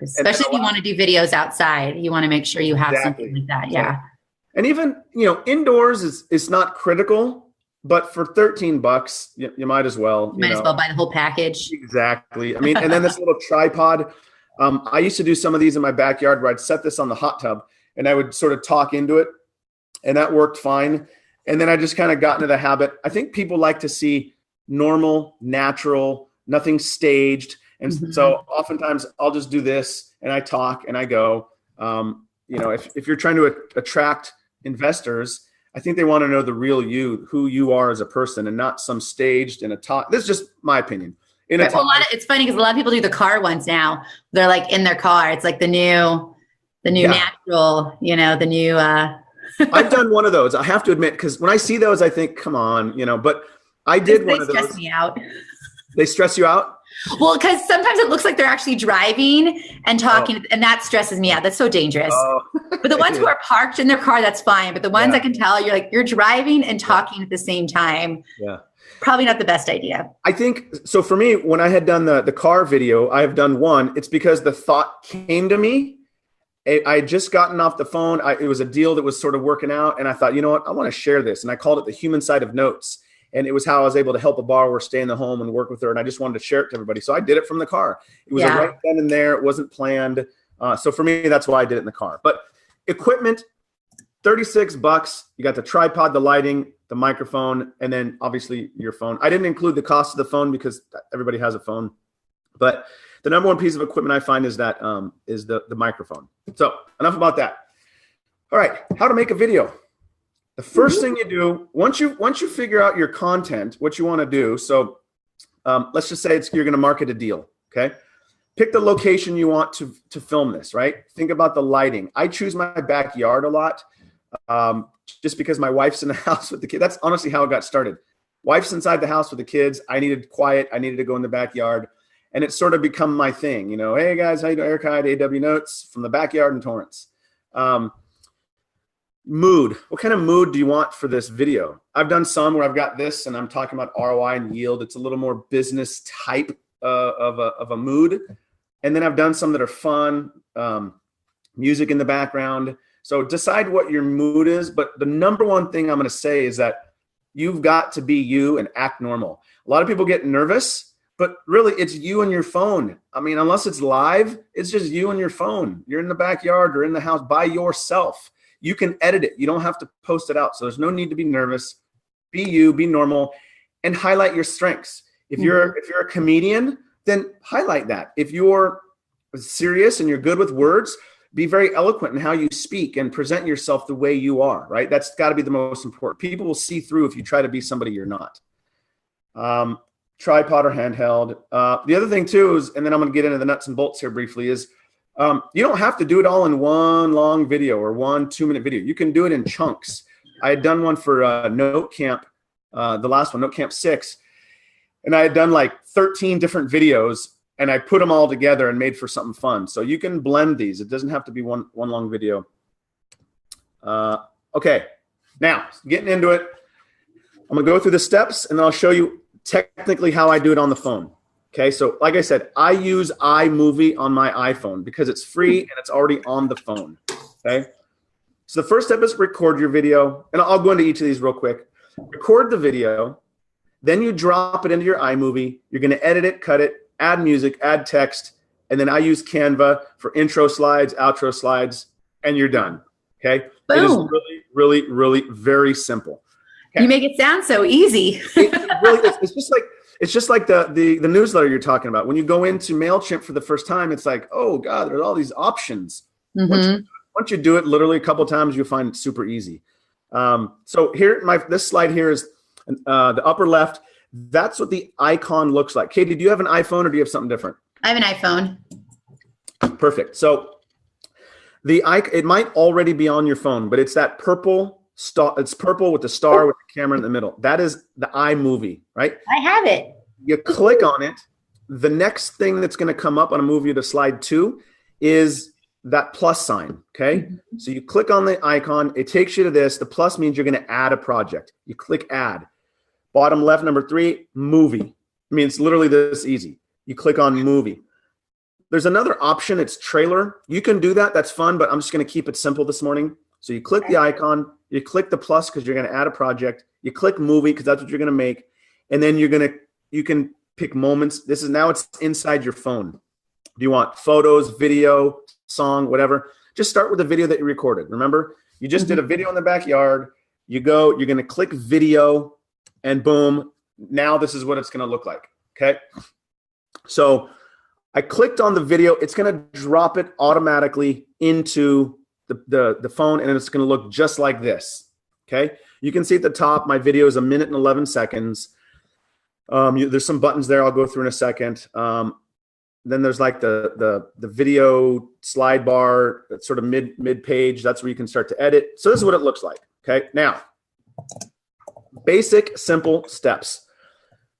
[SPEAKER 1] Especially if you want to do videos outside, you want to make sure you have something like that. Yeah.
[SPEAKER 2] And even, indoors is not critical, but for $13, you might as well.
[SPEAKER 1] You might as well buy the whole package.
[SPEAKER 2] Exactly. I mean, and then this little tripod. I used to do some of these in my backyard where I'd set this on the hot tub and I would sort of talk into it, and that worked fine. And then I just kind of got into the habit. I think people like to see normal, natural, nothing staged. And so oftentimes I'll just do this and I talk and I go. If you're trying to attract investors, I think they want to know the real you, who you are as a person, and not some staged in a talk. This is just my opinion.
[SPEAKER 1] It's funny because a lot of people do the car ones now. They're like in their car. It's like the new natural, the new.
[SPEAKER 2] I've done one of those. I have to admit, because when I see those, I think, come on, but I did one of those. They stress me
[SPEAKER 1] out.
[SPEAKER 2] They stress you out?
[SPEAKER 1] Well, because sometimes it looks like they're actually driving and talking, and that stresses me out. That's so dangerous. But the ones who are parked in their car, that's fine. But the ones I can tell, you're driving and talking at the same time. Yeah. Probably not the best idea.
[SPEAKER 2] I think, so for me, when I had done the car video, I have done one. It's because the thought came to me. I had just gotten off the phone. It was a deal that was sort of working out. And I thought, you know what? I want to share this. And I called it the human side of notes. And it was how I was able to help a borrower stay in the home and work with her. And I just wanted to share it to everybody. So I did it from the car. It was right then and there. It wasn't planned. So for me, that's why I did it in the car. But equipment, $36. You got the tripod, the lighting, the microphone, and then obviously your phone. I didn't include the cost of the phone because everybody has a phone. But the number one piece of equipment I find is that is the microphone. So enough about that. All right, how to make a video. The first thing you do, once you figure out your content, what you want to do. So let's just say you're going to market a deal. Okay, pick the location you want to film this. Right. Think about the lighting. I choose my backyard a lot, just because my wife's in the house with the kids. That's honestly how it got started. Wife's inside the house with the kids. I needed quiet. I needed to go in the backyard, and it's sort of become my thing. Hey guys, how you doing? Eric Hyde, AW Notes from the backyard in Torrance. Mood. What kind of mood do you want for this video? I've done some where I've got this and I'm talking about ROI and yield. It's a little more business type of a mood. And then I've done some that are fun, music in the background. So decide what your mood is. But the number one thing I'm going to say is that you've got to be you and act normal. A lot of people get nervous, but really it's you and your phone. I mean, unless it's live, it's just you and your phone. You're in the backyard or in the house by yourself. You can edit it. You don't have to post it out. So there's no need to be nervous. Be you, be normal, and highlight your strengths. If you're a comedian, then highlight that. If you're serious and you're good with words, be very eloquent in how you speak and present yourself the way you are, right? That's got to be the most important. People will see through if you try to be somebody you're not. Tripod or handheld. The other thing too is, and then I'm going to get into the nuts and bolts here briefly, is you don't have to do it all in one long video or 1 2-minute video. You can do it in chunks. I had done one for Note Camp, the last one, Note Camp 6, and I had done like 13 different videos, and I put them all together and made for something fun. So you can blend these. It doesn't have to be one long video. Okay, now getting into it, I'm gonna go through the steps, and then I'll show you technically how I do it on the phone. Okay, so like I said, I use iMovie on my iPhone because it's free and it's already on the phone. Okay, so the first step is record your video, and I'll go into each of these real quick. Record the video, then you drop it into your iMovie. You're going to edit it, cut it, add music, add text, and then I use Canva for intro slides, outro slides, and you're done. Okay,
[SPEAKER 1] boom.
[SPEAKER 2] It is really, really, really very simple. Okay.
[SPEAKER 1] You make it sound so easy.
[SPEAKER 2] It's just like the newsletter you're talking about. When you go into MailChimp for the first time, it's like, oh God, there's all these options. Once you do it literally a couple of times, you'll find it super easy. So here, this slide here is the upper left. That's what the icon looks like. Katie, do you have an iPhone or do you have something different?
[SPEAKER 1] I have an iPhone.
[SPEAKER 2] Perfect. So it might already be on your phone, but it's that purple star. It's purple with the star with the camera in the middle. That is the iMovie, right?
[SPEAKER 1] I have it.
[SPEAKER 2] You click on it, the next thing that's going to come up, I'm going to move you to slide 2, is that plus sign, okay? Mm-hmm. So you click on the icon, it takes you to this. The plus means you're going to add a project. You click add. Bottom left, number 3, movie. I mean, it's literally this easy. You click on movie. There's another option, it's trailer. You can do that, that's fun, but I'm just going to keep it simple this morning. So you click the icon, you click the plus because you're going to add a project. You click movie because that's what you're going to make. And then you can pick moments. It's inside your phone. Do you want photos, video, song, whatever? Just start with the video that you recorded. Remember, you just did a video in the backyard. You're going to click video, and boom, now this is what it's going to look like. Okay. So I clicked on the video. It's going to drop it automatically into the phone, and it's going to look just like this. Okay. You can see at the top, my video is 1 minute and 11 seconds. There's some buttons there I'll go through in a second. Then there's like the video slide bar, that's sort of mid page. That's where you can start to edit. So this is what it looks like. Okay. Now, basic, simple steps.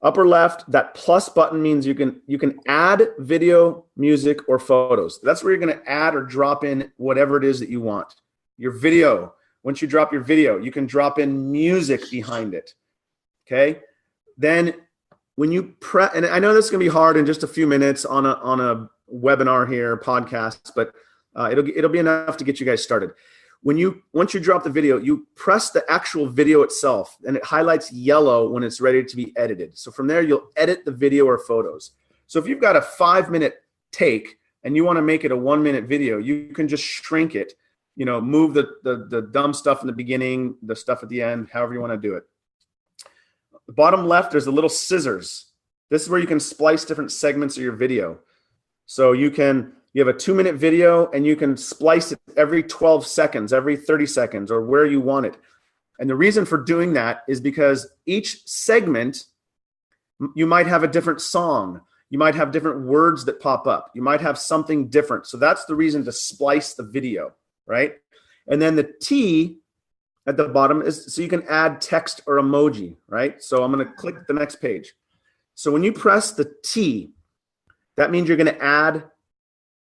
[SPEAKER 2] Upper left, that plus button means you can add video, music, or photos. That's where you're going to add or drop in whatever it is that you want. Your video. Once you drop your video, you can drop in music behind it. Okay. Then when you press, and I know this is going to be hard in just a few minutes on a webinar here, podcast, but it'll be enough to get you guys started. Once you drop the video, you press the actual video itself, and it highlights yellow when it's ready to be edited. So from there, you'll edit the video or photos. So if you've got a 5-minute take and you want to make it a 1-minute video, you can just shrink it. Move the dumb stuff in the beginning, the stuff at the end, however you want to do it. The bottom left, there's a little scissors. This is where you can splice different segments of your video. So you have a 2-minute video, and you can splice it every 12 seconds, every 30 seconds, or where you want it. And the reason for doing that is because each segment, you might have a different song. You might have different words that pop up. You might have something different. So that's the reason to splice the video, right? And then the T at the bottom is so you can add text or emoji, right? So I'm going to click the next page. So when you press the T, that means you're going to add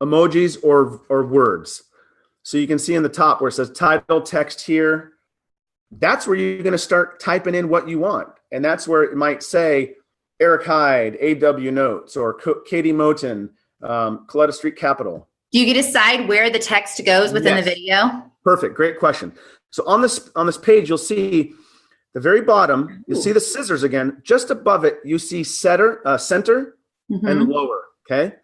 [SPEAKER 2] emojis or words. So you can see in the top where it says title, text here. That's where you're going to start typing in what you want. And that's where it might say Eric Hyde, AW Notes, or Katie Moton, Coletta Street Capital.
[SPEAKER 1] Do you decide where the text goes within the video?
[SPEAKER 2] Perfect. Great question. So on this page, you'll see the very bottom, you'll see the scissors again. Just above it, you see center and lower. Okay.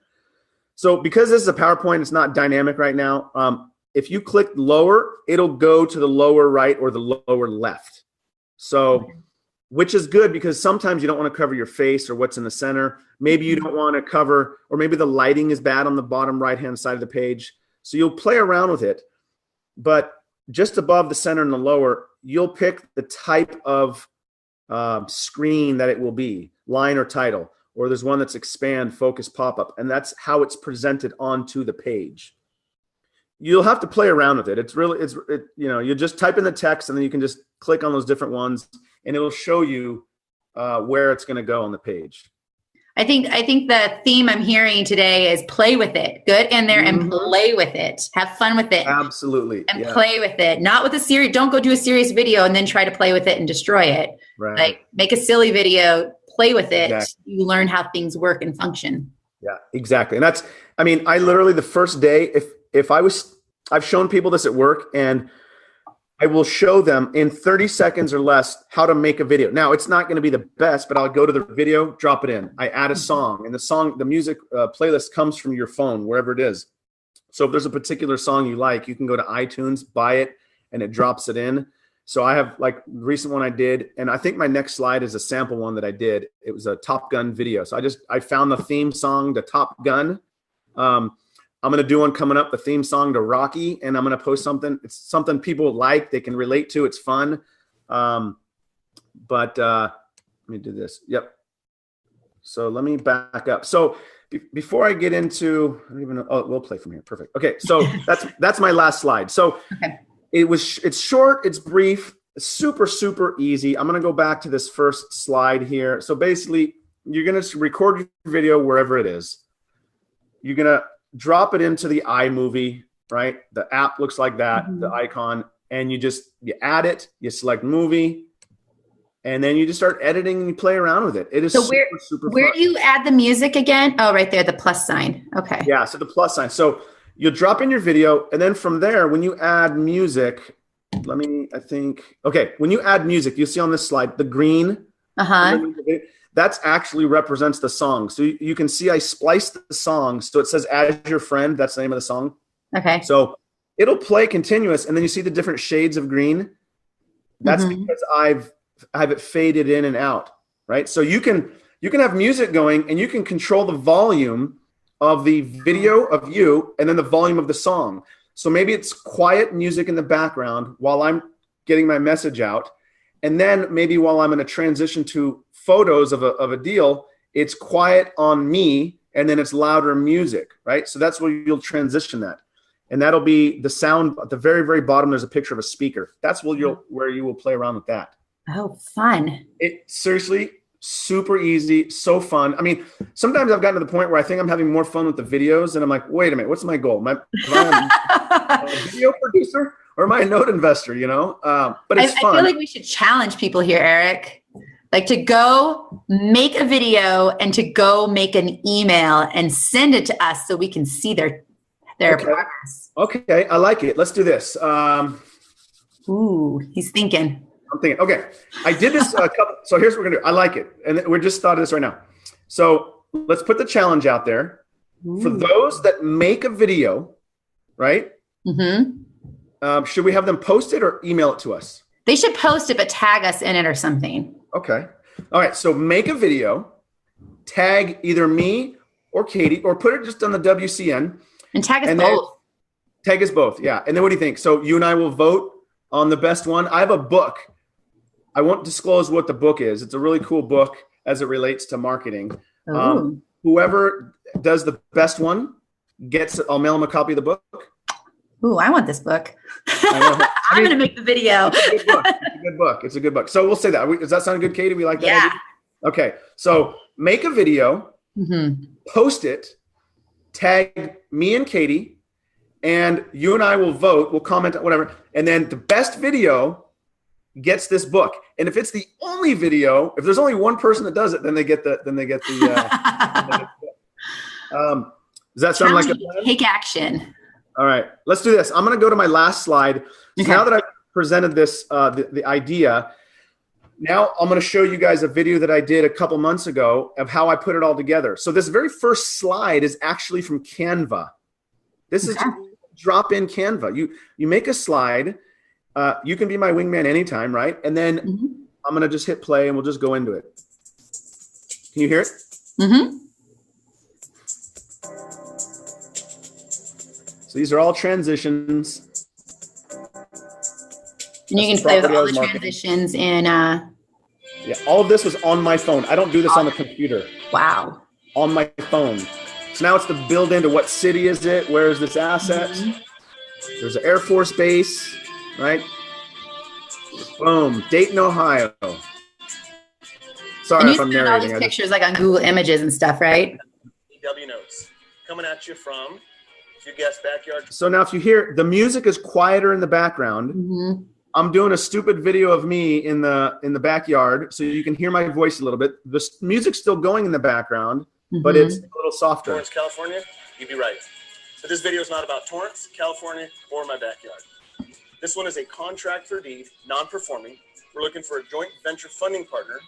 [SPEAKER 2] So because this is a PowerPoint, it's not dynamic right now. If you click lower, it'll go to the lower right or the lower left. So, which is good because sometimes you don't want to cover your face or what's in the center. Maybe you don't want to cover, or maybe the lighting is bad on the bottom right-hand side of the page. So you'll play around with it. But just above the center and the lower, you'll pick the type of screen that it will be, line or title. Or there's one that's expand, focus, pop-up, and that's how it's presented onto the page. You'll have to play around with it. You just type in the text, and then you can just click on those different ones, and it'll show you where it's going to go on the page.
[SPEAKER 1] I think the theme I'm hearing today is play with it. Get in there and play with it. Have fun with it.
[SPEAKER 2] Absolutely.
[SPEAKER 1] And play with it. Not with a serious, don't go do a serious video and then try to play with it and destroy it.
[SPEAKER 2] Right.
[SPEAKER 1] Like make a silly video, play with it. Exactly. You learn how things work and function.
[SPEAKER 2] Yeah, exactly. And I literally the first day, I've shown people this at work, and I will show them in 30 seconds or less how to make a video. Now, it's not going to be the best, but I'll go to the video, drop it in. I add a song, and the music playlist comes from your phone, wherever it is. So if there's a particular song you like, you can go to iTunes, buy it, and it drops it in. So I have like the recent one I did, and I think my next slide is a sample one that I did. It was a Top Gun video. So I found the theme song to Top Gun. I'm going to do one coming up, the theme song to Rocky, and I'm going to post something. It's something people like, they can relate to. It's fun. But let me do this. Yep. So let me back up. So before I get into, I don't even know. Oh, we'll play from here. Perfect. Okay. So that's my last slide. So it's short, it's brief, it's super, super easy. I'm going to go back to this first slide here. So basically you're going to record your video wherever it is. You're going to drop it into the iMovie, right? The app looks like that, the icon, and you add it, you select movie, and then you just start editing and you play around with it. It is super
[SPEAKER 1] where
[SPEAKER 2] fun.
[SPEAKER 1] do you add the music again? Oh, right there, the plus sign. Okay.
[SPEAKER 2] Yeah, so the plus sign. So you'll drop in your video, and then from there, when you add music, when you add music, you'll see on this slide, the green. That actually represents the song. So you can see I spliced the song. So it says As Your Friend. That's the name of the song.
[SPEAKER 1] Okay.
[SPEAKER 2] So it'll play continuous, and then you see the different shades of green. That's because I have it faded in and out, right? So you can have music going, and you can control the volume of the video of you and then the volume of the song. So maybe it's quiet music in the background while I'm getting my message out. And then maybe while I'm in a transition to photos of a deal, it's quiet on me and then it's louder music, right? So that's where you'll transition that. And that'll be the sound at the very, very bottom. There's a picture of a speaker. That's where you will play around with that.
[SPEAKER 1] Oh, fun.
[SPEAKER 2] It seriously, super easy, so fun. I mean, sometimes I've gotten to the point where I think I'm having more fun with the videos and I'm like, wait a minute, what's my goal? Am I a video producer or am I a note investor, But it's fun.
[SPEAKER 1] I feel like we should challenge people here, Eric. Like to go make a video and to go make an email and send it to us so we can see their progress.
[SPEAKER 2] Okay, I like it. Let's do this.
[SPEAKER 1] Ooh, he's thinking.
[SPEAKER 2] I'm thinking, okay, I did this so here's what we're gonna do. I like it. And we're just thought of this right now. So let's put the challenge out there. Ooh. For those that make a video, right? Should we have them post it or email it to us?
[SPEAKER 1] They should post it, but tag us in it or something.
[SPEAKER 2] Okay. All right. So make a video, tag either me or Katie, or put it just on the WCN.
[SPEAKER 1] And tag us both.
[SPEAKER 2] Tag us both. Yeah. And then what do you think? So you and I will vote on the best one. I have a book. I won't disclose what the book is. It's a really cool book as it relates to marketing. Whoever does the best one I'll mail them a copy of the book.
[SPEAKER 1] Ooh, I want this book. I'm going to make the video.
[SPEAKER 2] It's a good book. So we'll say that. Does that sound good, Katie? We like that idea? Okay. So make a video, post it, tag me and Katie, and you and I will vote. We'll comment, whatever. And then the best video gets this book. And if it's the only video, if there's only one person that does it, then they get the does that sound like a plan?
[SPEAKER 1] Take action.
[SPEAKER 2] All right, let's do this. I'm going to go to my last slide. So now that I've presented this, the idea, now I'm going to show you guys a video that I did a couple months ago of how I put it all together. So this very first slide is actually from Canva. This is drop-in Canva. You make a slide. You can be my wingman anytime, right? And then I'm going to just hit play and we'll just go into it. Can you hear it? So these are all transitions.
[SPEAKER 1] And you can play with all the transitions in.
[SPEAKER 2] Yeah, all of this was on my phone. I don't do this on the computer.
[SPEAKER 1] Wow.
[SPEAKER 2] On my phone. So now it's to build into what city is it? Where is this asset? There's an Air Force base, right? Boom. Dayton, Ohio. Sorry if I'm narrating.
[SPEAKER 1] All these pictures like on Google Images and stuff, right?
[SPEAKER 3] EW notes coming at you from, if you guess, backyard.
[SPEAKER 2] So now if you hear, the music is quieter in the background. I'm doing a stupid video of me in the backyard, so you can hear my voice a little bit. The music's still going in the background, but it's a little softer.
[SPEAKER 3] Torrance, California? You'd be right. But this video is not about Torrance, California, or my backyard. This one is a contract for deed, non-performing. We're looking for a joint venture funding partner.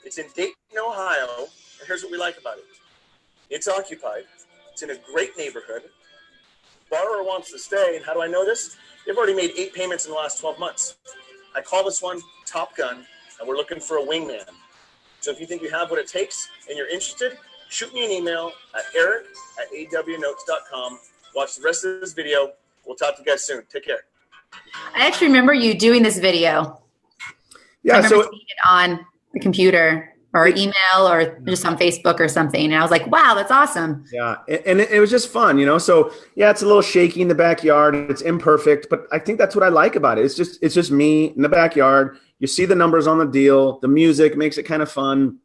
[SPEAKER 3] It's in Dayton, Ohio, and here's what we like about it. It's occupied. It's in a great neighborhood. Borrower wants to stay, and how do I know this? They've already made 8 payments in the last 12 months. I call this one Top Gun, and we're looking for a wingman. So if you think you have what it takes and you're interested, shoot me an email at eric@awnotes.com. Watch the rest of this video. We'll talk to you guys soon. Take care.
[SPEAKER 1] I actually remember you doing this video.
[SPEAKER 2] Yeah,
[SPEAKER 1] I remember seeing it on the computer or email or just on Facebook or something. And I was like, wow, that's awesome.
[SPEAKER 2] Yeah. And it was just fun, So yeah, it's a little shaky in the backyard. It's imperfect, but I think that's what I like about it. It's just me in the backyard. You see the numbers on the deal. The music makes it kind of fun.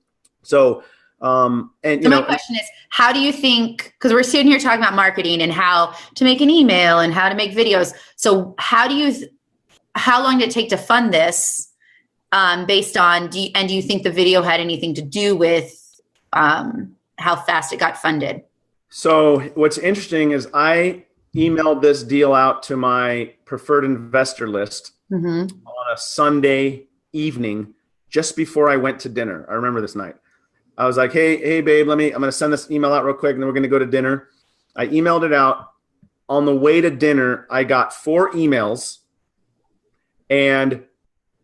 [SPEAKER 2] So And
[SPEAKER 1] so my question is, how do you think, because we're sitting here talking about marketing and how to make an email and how to make videos. So how long did it take to fund this based on, do you think the video had anything to do with how fast it got funded?
[SPEAKER 2] So what's interesting is I emailed this deal out to my preferred investor list on a Sunday evening just before I went to dinner. I remember this night. I was like, hey, babe, I'm going to send this email out real quick and then we're going to go to dinner. I emailed it out. On the way to dinner, I got 4 emails and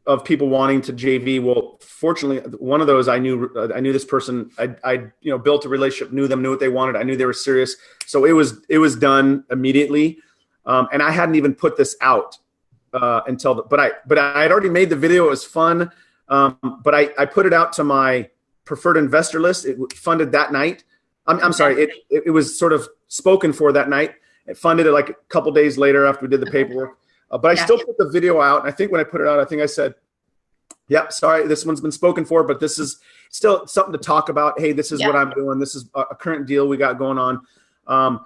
[SPEAKER 2] of people wanting to JV. Well, fortunately, one of those I knew this person. I built a relationship, knew them, knew what they wanted. I knew they were serious. So it was done immediately. And I hadn't even put this out until, but I had already made the video. It was fun. But I put it out to my preferred investor list. It funded that night. I'm sorry. It was sort of spoken for that night. It funded it like a couple days later after we did the paperwork. But I still put the video out. And I think when I put it out, I think I said, yep, sorry, this one's been spoken for, but this is still something to talk about. Hey, this is what I'm doing. This is a current deal we got going on.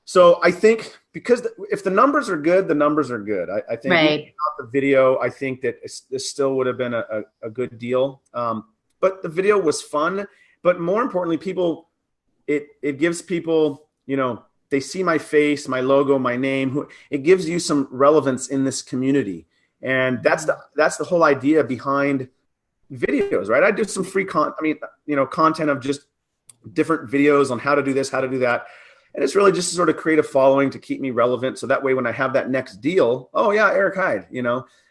[SPEAKER 2] So I think because if the numbers are good, the numbers are good. I think without the video, I think that this still would have been a good deal. But the video was fun. But more importantly, it gives people, they see my face, my logo, my name. It gives you some relevance in this community. And that's the whole idea behind videos, right? I do some free content of just different videos on how to do this, how to do that. And it's really just to sort of create a following to keep me relevant. So that way, when I have that next deal, oh yeah, Eric Hyde,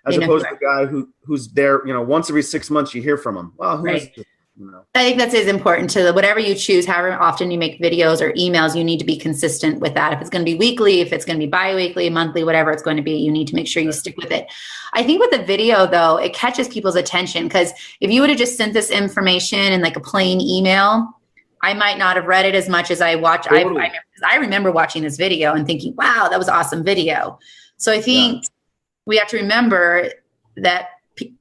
[SPEAKER 2] as opposed to the guy who's there, once every 6 months you hear from him. Well, who is this?
[SPEAKER 1] I think that's as important to whatever you choose, however often you make videos or emails, you need to be consistent with that. If it's going to be weekly, if it's going to be bi-weekly, monthly, whatever it's going to be, you need to make sure you stick with it. I think with the video though, it catches people's attention because if you would have just sent this information in like a plain email, I might not have read it as much as I watched. Totally. I remember watching this video and thinking, wow, that was an awesome video. So I think we have to remember that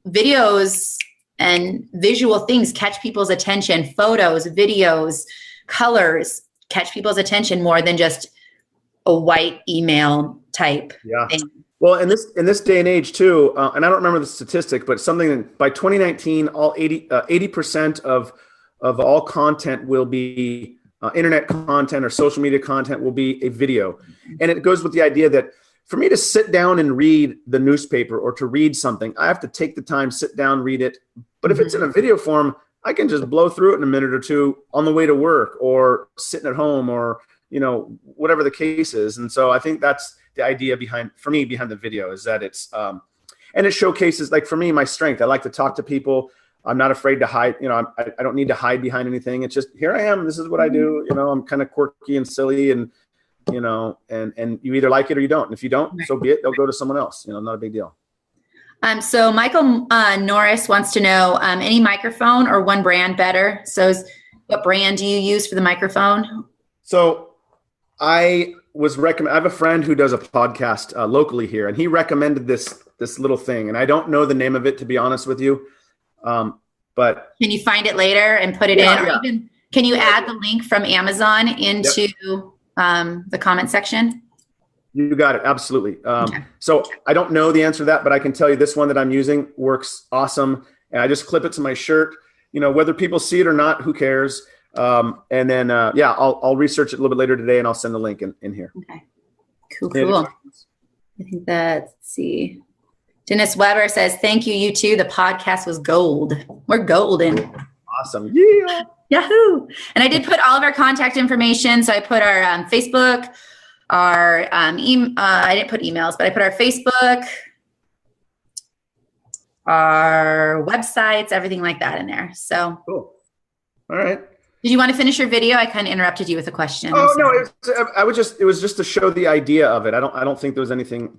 [SPEAKER 1] videos and visual things catch people's attention. Photos, videos, colors catch people's attention more than just a white email type thing.
[SPEAKER 2] Well, in this day and age too, and I don't remember the statistic, but something that by 2019, all 80% of all content will be internet content or social media content will be a video. And it goes with the idea that for me to sit down and read the newspaper or to read something, I have to take the time, sit down, read it. But if it's in a video form, I can just blow through it in a minute or two on the way to work or sitting at home or, whatever the case is. And so I think that's the idea behind the video is that it's, and it showcases, like for me, my strength. I like to talk to people. I'm not afraid to hide. I don't need to hide behind anything. It's just, here I am. This is what I do. I'm kind of quirky and silly and you either like it or you don't. And if you don't, so be it. They'll go to someone else. Not a big deal.
[SPEAKER 1] So Michael Norris wants to know any microphone or one brand better. So what brand do you use for the microphone?
[SPEAKER 2] So I have a friend who does a podcast locally here, and he recommended this little thing. And I don't know the name of it, to be honest with you. But
[SPEAKER 1] can you find it later and put it in? Or even can you add the link from Amazon into the comment section?
[SPEAKER 2] You got it. Absolutely. So I don't know the answer to that, but I can tell you this one that I'm using works awesome. And I just clip it to my shirt, whether people see it or not, who cares? And then, I'll research it a little bit later today and I'll send the link in here.
[SPEAKER 1] Okay. Cool. I think let's see. Dennis Weber says, thank you, you too. The podcast was gold. We're golden.
[SPEAKER 2] Awesome. Yeah.
[SPEAKER 1] Yahoo. And I did put all of our contact information. So I put our Facebook, our I didn't put emails, but I put our Facebook, our websites, everything like that in there. So
[SPEAKER 2] cool. All right.
[SPEAKER 1] Did you want to finish your video? I kind of interrupted you with a question.
[SPEAKER 2] Oh no, it was just to show the idea of it. I don't think there was anything.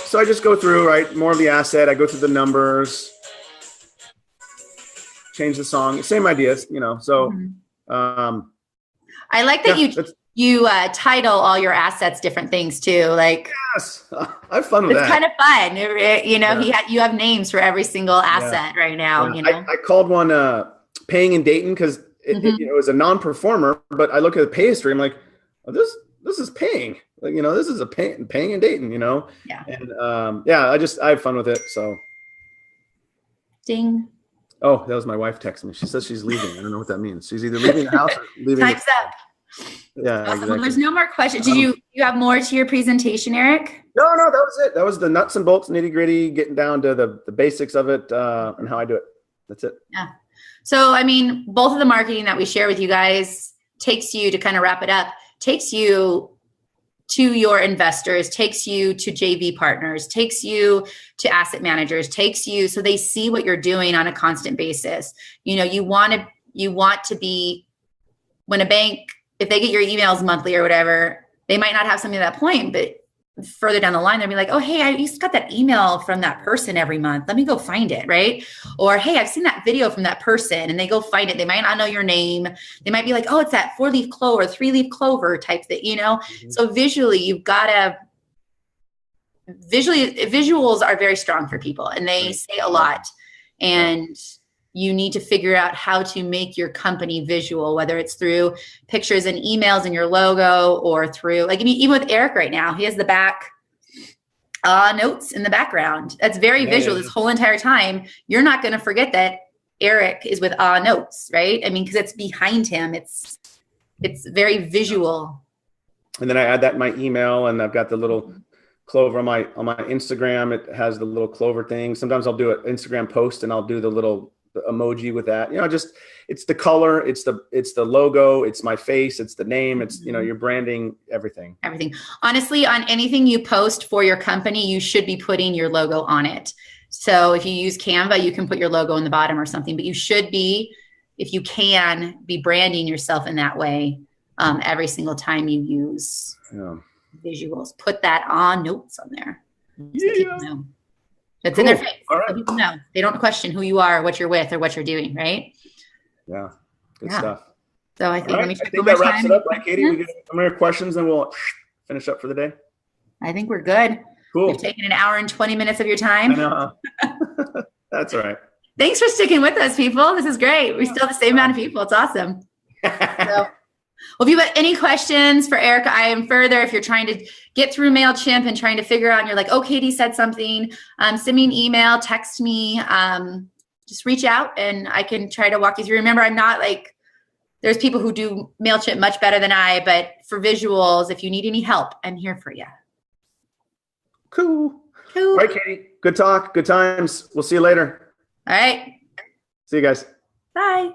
[SPEAKER 2] So I just go through, right? More of the asset. I go through the numbers, change the song, same ideas, So,
[SPEAKER 1] I like that You title all your assets different things too. Like,
[SPEAKER 2] yes, I have fun with
[SPEAKER 1] it's
[SPEAKER 2] that.
[SPEAKER 1] kind of fun. You know, you have names for every single asset right now.
[SPEAKER 2] Yeah.
[SPEAKER 1] You know,
[SPEAKER 2] I called one paying in Dayton because it was a non-performer, but I look at the pay history. I'm like, oh, this is paying. Like, this is a paying in Dayton.
[SPEAKER 1] Yeah.
[SPEAKER 2] And I have fun with it. So.
[SPEAKER 1] Ding.
[SPEAKER 2] Oh, that was my wife texting me. She says she's leaving. I don't know what that means. She's either leaving the house or leaving.
[SPEAKER 1] Time's up.
[SPEAKER 2] Yeah,
[SPEAKER 1] awesome.
[SPEAKER 2] exactly.
[SPEAKER 1] Well, there's no more questions. Did you have more to your presentation, Eric?
[SPEAKER 2] No, that was it. That was the nuts and bolts, nitty gritty, getting down to the basics of it and how I do it. That's it.
[SPEAKER 1] Yeah. So, I mean, both of the marketing that we share with you guys takes you, to kind of wrap it up, takes you to your investors, takes you to JV partners, takes you to asset managers, takes you so they see what you're doing on a constant basis. You want to be, when a bank, if they get your emails monthly or whatever, they might not have something at that point, but further down the line, they'll be like, oh, hey, I just got that email from that person every month. Let me go find it, right? Or, hey, I've seen that video from that person, and they go find it. They might not know your name. They might be like, oh, it's that 4-leaf clover, 3-leaf clover type thing, So visually, you've got to, visuals are very strong for people, and they say a lot. And you need to figure out how to make your company visual, whether it's through pictures and emails and your logo, or through, like, even with Eric right now, he has the back notes in the background. That's very visual. This whole entire time, you're not going to forget that Eric is with notes, right? I mean, because it's behind him. It's very visual.
[SPEAKER 2] And then I add that in my email, and I've got the little clover on my Instagram. It has the little clover thing. Sometimes I'll do an Instagram post, and I'll do the little emoji with that. Just it's the color, it's the logo, it's my face, it's the name, it's your branding, everything. Honestly, on anything you post for your company, you should be putting your logo on it. So if you use Canva, you can put your logo in the bottom or something, but you should be, if you can, be branding yourself in that way every single time you use visuals. Put that on notes on there. So people know. It's cool. In their face. Right. So people know. They don't question who you are, what you're with, or what you're doing, right? Yeah. Good stuff. So I think, let me check. I think that wraps it up, right, Katie? We get some more questions, and we'll finish up for the day. I think we're good. Cool. We've taken an hour and 20 minutes of your time. I know. That's all right. Thanks for sticking with us, people. This is great. We still have the same amount of people. It's awesome. Well, if you have any questions for Erica, I am further. If you're trying to get through MailChimp and trying to figure out, and you're like, oh, Katie said something, send me an email, text me, just reach out, and I can try to walk you through. Remember, I'm not like, there's people who do MailChimp much better than I, but for visuals, if you need any help, I'm here for you. Cool. All right, Katie. Good talk. Good times. We'll see you later. All right. See you guys. Bye.